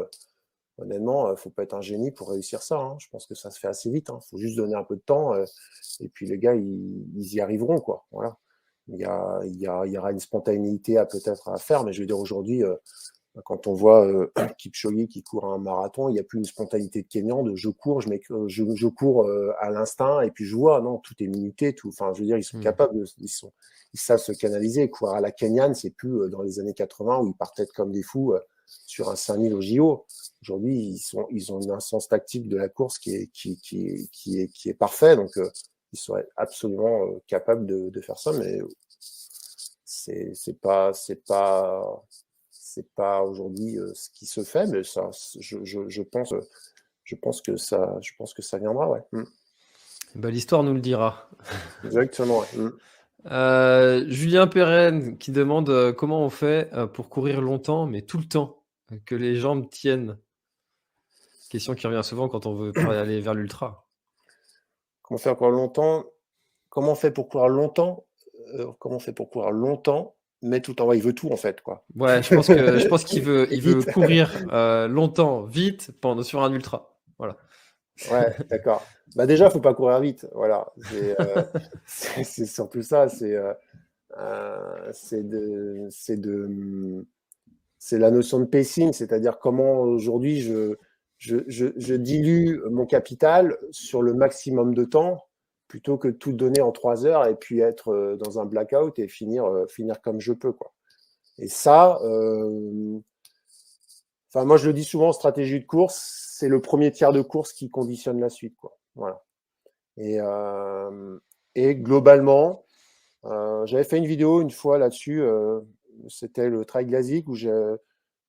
Honnêtement, faut pas être un génie pour réussir ça, hein. Je pense que ça se fait assez vite, hein. Faut juste donner un peu de temps et puis les gars, ils y arriveront, quoi. Voilà. Il y aura une spontanéité peut-être à faire, mais je veux dire aujourd'hui, quand on voit Kipchoge qui court un marathon, il n'y a plus une spontanéité de Kenyan de je cours, je cours à l'instinct et puis je vois, non, tout est minuté, tout. Enfin, je veux dire, ils sont capables, ils savent se canaliser. Courir à la Kenyan, c'est plus dans les années 80 où ils partaient comme des fous sur un 5000 au JO. Aujourd'hui, ils ont un sens tactique de la course qui est parfait, donc ils seraient absolument capables de faire ça, mais c'est pas aujourd'hui ce qui se fait, mais ça, je pense que ça viendra, ouais. L'histoire nous le dira. Exactement, ouais. Julien Perren qui demande comment on fait pour courir longtemps, mais tout le temps, que les jambes tiennent. Question qui revient souvent quand on veut aller vers l'ultra. Comment faire pour longtemps? Comment on fait pour courir longtemps? Comment on fait pour courir longtemps, mais tout en il veut tout en fait, quoi. Ouais, je pense qu'il veut courir longtemps, vite, sur un ultra. Voilà. Ouais, d'accord. Déjà, faut pas courir vite. Voilà. C'est surtout ça. C'est la notion de pacing, c'est-à-dire comment aujourd'hui je dilue mon capital sur le maximum de temps plutôt que de tout donner en 3 heures et puis être dans un blackout et finir comme je peux, quoi. Et ça, moi je le dis souvent en stratégie de course, c'est le premier tiers de course qui conditionne la suite, quoi. Voilà. Et globalement, j'avais fait une vidéo une fois là-dessus, c'était le Trail Glazik où j'avais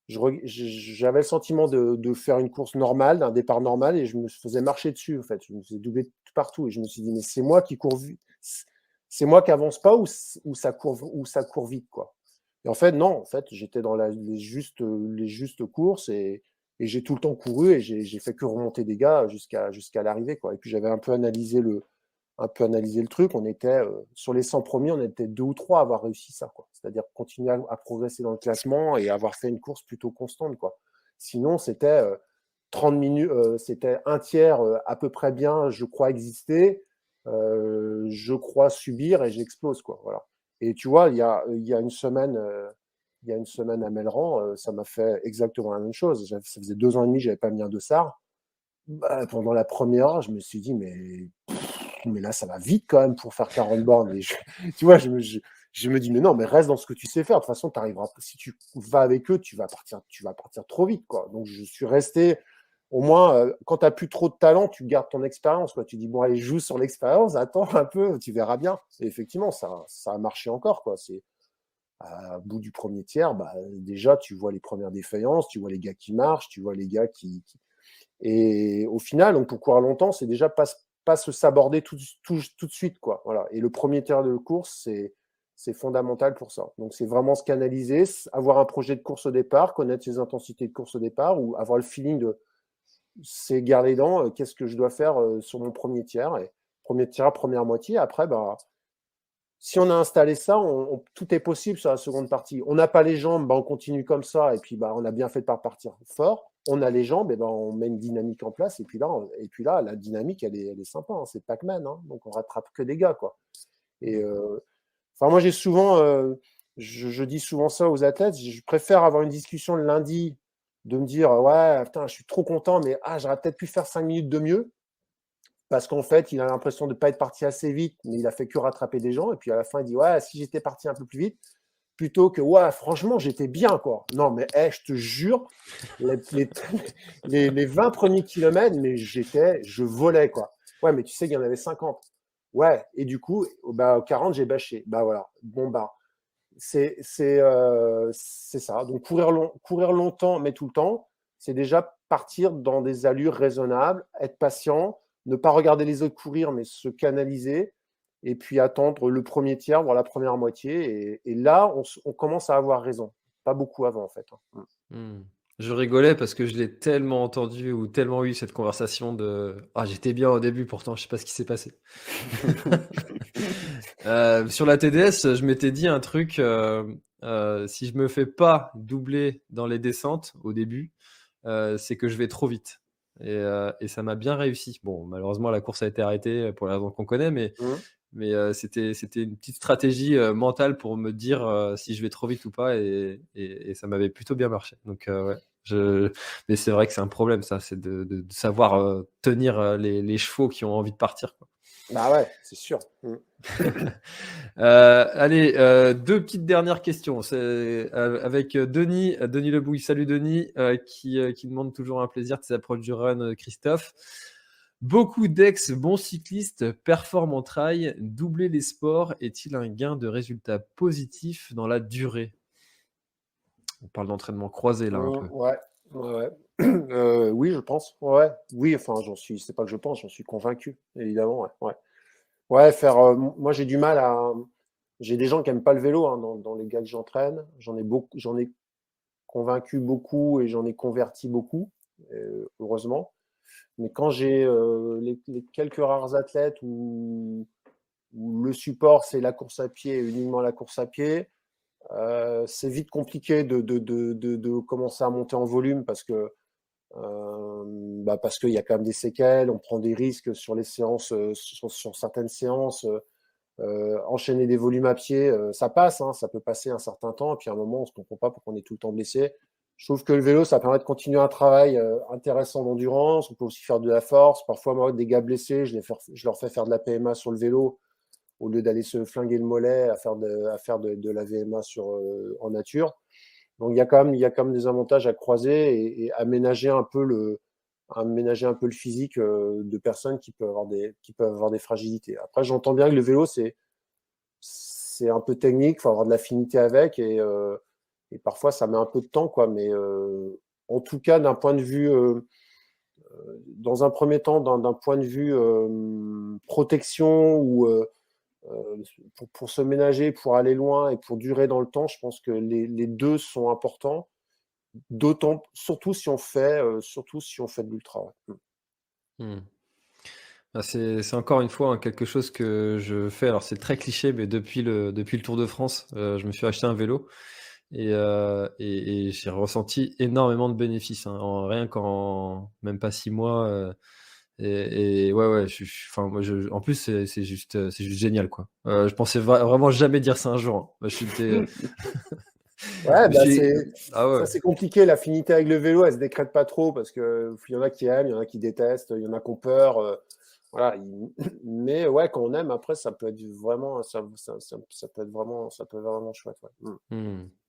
le sentiment de faire une course normale, d'un départ normal, et je me faisais marcher dessus, en fait. Je me faisais doubler tout partout. Et je me suis dit, mais c'est moi qui cours vite. C'est moi qui avance pas ou ça court vite, quoi. Et en fait, non, en fait, j'étais dans les justes courses et j'ai tout le temps couru et j'ai fait que remonter des gars jusqu'à l'arrivée, quoi. Et puis j'avais un peu analysé le truc. On était sur les 100 premiers, on était 2 ou 3 à avoir réussi ça, quoi. C'est-à-dire continuer à progresser dans le classement et avoir fait une course plutôt constante, quoi. Sinon, c'était 30 minutes, c'était un tiers à peu près bien, je crois exister, je crois subir et j'explose, quoi. Voilà. Et tu vois, il y a une semaine, à Melran, ça m'a fait exactement la même chose. Ça faisait 2 ans et demi, j'avais pas mis un dossard. Bah, pendant la première heure, je me suis dit, mais là, ça va vite quand même pour faire 40 bornes. Et tu vois, je me dis, mais non, mais reste dans ce que tu sais faire. De toute façon, si tu vas avec eux, tu vas partir trop vite, quoi. Donc, je suis resté, au moins, quand tu n'as plus trop de talent, tu gardes ton expérience, quoi. Tu dis, bon, allez, joue sur l'expérience, attends un peu, tu verras bien. Et effectivement, ça a marché encore, quoi. C'est, à bout du premier tiers, bah, déjà, tu vois les premières défaillances, tu vois les gars qui marchent, tu vois les gars Et au final, donc pour courir longtemps, c'est déjà pas se saborder tout de suite, quoi. Voilà. Et le premier tiers de course, c'est fondamental pour ça. Donc c'est vraiment se canaliser, avoir un projet de course au départ, connaître ses intensités de course au départ, ou avoir le feeling de c'est garder les dents, qu'est-ce que je dois faire sur mon premier tiers. Et premier tiers, première moitié. Après, bah, si on a installé ça, tout est possible sur la seconde partie. On n'a pas les jambes, bah, on continue comme ça, et puis bah, on a bien fait de pas partir fort. On a les jambes, et ben on met une dynamique en place, et puis là la dynamique, elle est sympa, hein, c'est Pac-Man, hein, donc on rattrape que des gars, quoi. Et moi, je dis souvent ça aux athlètes, je préfère avoir une discussion le lundi, de me dire, ouais, putain, je suis trop content, mais j'aurais peut-être pu faire 5 minutes de mieux, parce qu'en fait, il a l'impression de ne pas être parti assez vite, mais il a fait que rattraper des gens. Et puis à la fin, il dit, ouais, si j'étais parti un peu plus vite, plutôt que, ouais, franchement, j'étais bien, quoi. Non, mais je te jure, les 20 premiers kilomètres, mais je volais, quoi. Ouais, mais tu sais qu'il y en avait 50. Ouais, et du coup, bah, 40, j'ai bâché. Bah voilà, bon, bah, c'est ça. Donc courir longtemps, mais tout le temps, c'est déjà partir dans des allures raisonnables, être patient, ne pas regarder les autres courir, mais se canaliser, et puis attendre le premier tiers, voire la première moitié. Et là, on commence à avoir raison. Pas beaucoup avant, en fait, hein. Mmh. Je rigolais parce que je l'ai tellement entendu ou tellement eu cette conversation de: «Ah j'étais bien au début pourtant je sais pas ce qui s'est passé». Sur la TDS, je m'étais dit un truc, si je me fais pas doubler dans les descentes au début, c'est que je vais trop vite et ça m'a bien réussi. Bon malheureusement la course a été arrêtée pour les raisons qu'on connaît Mmh. mais c'était une petite stratégie, mentale pour me dire, si je vais trop vite ou pas et ça m'avait plutôt bien marché. Donc ouais, mais c'est vrai que c'est un problème ça, c'est de savoir, tenir, les chevaux qui ont envie de partir, quoi. Bah ouais, c'est sûr. Mmh. Allez, 2 petites dernières questions. C'est, avec, Denis Lebouille. Salut Denis, qui demande toujours un plaisir de ses approches du run, Christophe. Beaucoup d'ex bons cyclistes performent en trail. Doubler les sports est-il un gain de résultats positifs dans la durée? On parle d'entraînement croisé là un peu. Ouais, ouais, ouais. Oui, je pense. Ouais, oui, enfin, c'est pas que je pense, j'en suis convaincu, évidemment, ouais. Ouais. Ouais, moi j'ai du mal à. J'ai des gens qui aiment pas le vélo, hein, dans les gars que j'entraîne. J'en ai convaincu beaucoup et j'en ai converti beaucoup, heureusement. Mais quand j'ai les quelques rares athlètes où le support c'est la course à pied, uniquement la course à pied, c'est vite compliqué de commencer à monter en volume parce qu'il y a quand même des séquelles, on prend des risques sur les séances, sur certaines séances. Enchaîner des volumes à pied, ça passe, hein, ça peut passer un certain temps, et puis à un moment, on ne se comprend pas pourquoi on est tout le temps blessé. Je trouve que le vélo, ça permet de continuer un travail intéressant d'endurance. On peut aussi faire de la force. Parfois, moi, des gars blessés, je leur fais faire de la PMA sur le vélo au lieu d'aller se flinguer le mollet à faire de la VMA en nature. Donc, il y a quand même des avantages à croiser et aménager un peu le physique de personnes qui peuvent avoir des fragilités. Après, j'entends bien que le vélo, c'est un peu technique, il faut avoir de l'affinité avec et parfois ça met un peu de temps, quoi. Mais en tout cas, d'un point de vue, dans un premier temps, d'un point de vue protection ou pour se ménager, pour aller loin et pour durer dans le temps, je pense que les deux sont importants. Surtout si on fait de l'ultra. Ouais. C'est encore une fois quelque chose que je fais. Alors c'est très cliché, mais depuis le Tour de France, je me suis acheté un vélo et j'ai ressenti énormément de bénéfices. Rien qu'en même pas 6 mois. Et ouais, enfin moi en plus c'est juste génial, quoi. Je pensais vraiment jamais dire ça un jour. Hein. Ouais, Ah ouais. ça c'est compliqué. L'affinité avec le vélo, elle se décrète pas trop parce que il y en a qui aiment, il y en a qui détestent, il y en a qui ont peur. Voilà. Mais ouais, quand on aime, après, ça peut être vraiment, ça peut être vraiment chouette. Ouais.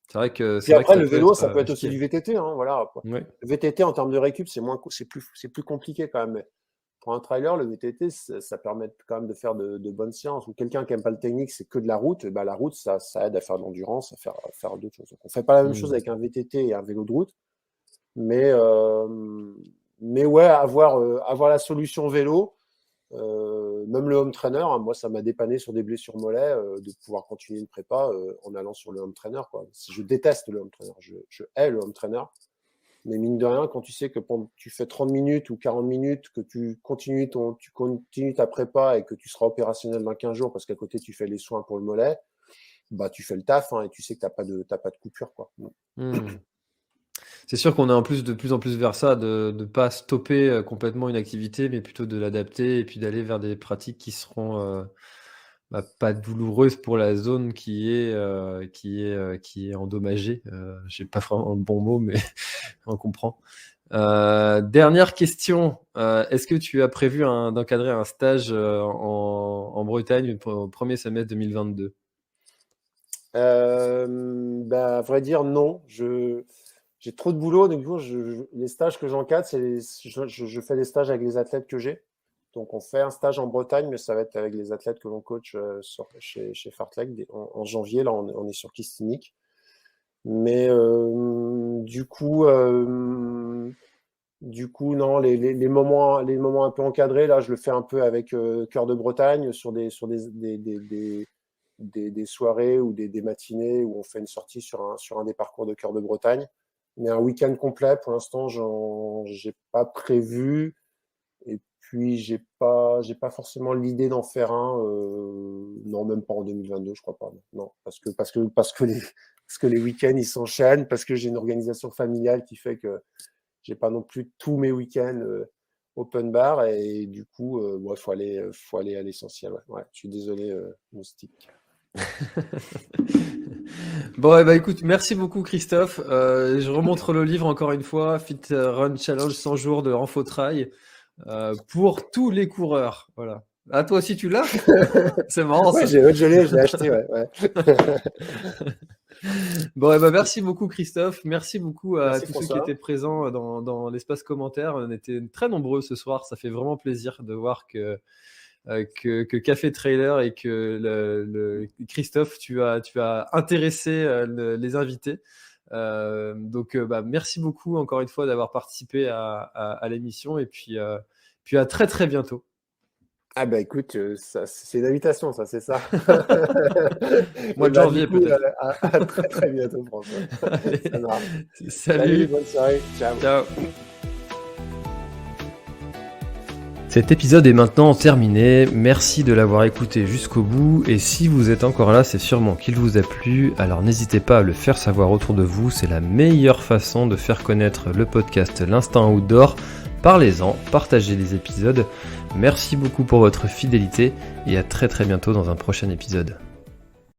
C'est vrai que Puis après, ça le peut vélo, être ça peut être aussi risqué. du VTT, hein, voilà. Ouais. Le VTT en termes de récup, c'est plus compliqué quand même. Mais pour un trailer, le VTT, ça permet quand même de faire de bonnes séances. Ou quelqu'un qui aime pas le technique, c'est que de la route. Et ben, la route, ça aide à faire de l'endurance, à faire d'autres choses. Donc, on fait pas la même chose avec un VTT et un vélo de route. Mais ouais, avoir la solution vélo, même le home trainer, hein, moi ça m'a dépanné sur des blessures mollets de pouvoir continuer une prépa en allant sur le home trainer, quoi. Je déteste le home trainer, je hais le home trainer, mais mine de rien, quand tu sais que tu fais 30 minutes ou 40 minutes, que tu continues ta prépa et que tu seras opérationnel dans 15 jours parce qu'à côté tu fais les soins pour le mollet, bah tu fais le taf, hein, et tu sais que t'as pas de coupure, quoi. C'est sûr qu'on est en plus de plus en plus vers ça, de ne pas stopper complètement une activité, mais plutôt de l'adapter et puis d'aller vers des pratiques qui seront pas douloureuses pour la zone qui est endommagée. Je n'ai pas vraiment le bon mot, mais on comprend. Dernière question. Est-ce que tu as prévu d'encadrer un stage en Bretagne au premier semestre 2022 ? À vrai dire, non. J'ai trop de boulot, donc les stages que j'encadre, je fais des stages avec les athlètes que j'ai. Donc on fait un stage en Bretagne, mais ça va être avec les athlètes que l'on coach chez Fartlek en janvier. Là, on est sur Kistinic. Mais du coup, non, les moments un peu encadrés, là, je le fais un peu avec Cœur de Bretagne sur des soirées ou des matinées où on fait une sortie sur un des parcours de Cœur de Bretagne. Mais un week-end complet, pour l'instant, j'ai pas prévu. Et puis, j'ai pas forcément l'idée d'en faire un. Non, même pas en 2022, je crois pas. Non, parce que les week-ends, ils s'enchaînent, parce que j'ai une organisation familiale qui fait que j'ai pas non plus tous mes week-ends open bar. Et du coup, faut aller à l'essentiel. Ouais, je suis désolé, Moustique. Bon, écoute, merci beaucoup Christophe. Je remontre le livre encore une fois, Fit Run Challenge 100 jours de Renfo-Trail pour tous les coureurs. Voilà. Ah, toi aussi tu l'as ? C'est marrant. Ouais, ça. je l'ai acheté, ouais. Bon, merci beaucoup Christophe. Merci beaucoup à tous ceux qui étaient présents dans l'espace commentaire. On était très nombreux ce soir. Ça fait vraiment plaisir de voir que Café Trailer et que Christophe, tu as intéressé les invités. Donc, merci beaucoup encore une fois d'avoir participé à l'émission et puis à très très bientôt. Ah écoute, c'est une invitation, ça, c'est ça. Mois de janvier peut-être. À très très bientôt, François. Ça marche. Salut, bonne soirée. Ciao. Cet épisode est maintenant terminé, merci de l'avoir écouté jusqu'au bout et si vous êtes encore là, c'est sûrement qu'il vous a plu, alors n'hésitez pas à le faire savoir autour de vous, c'est la meilleure façon de faire connaître le podcast L'Instinct Outdoor. Parlez-en, partagez les épisodes, merci beaucoup pour votre fidélité et à très très bientôt dans un prochain épisode.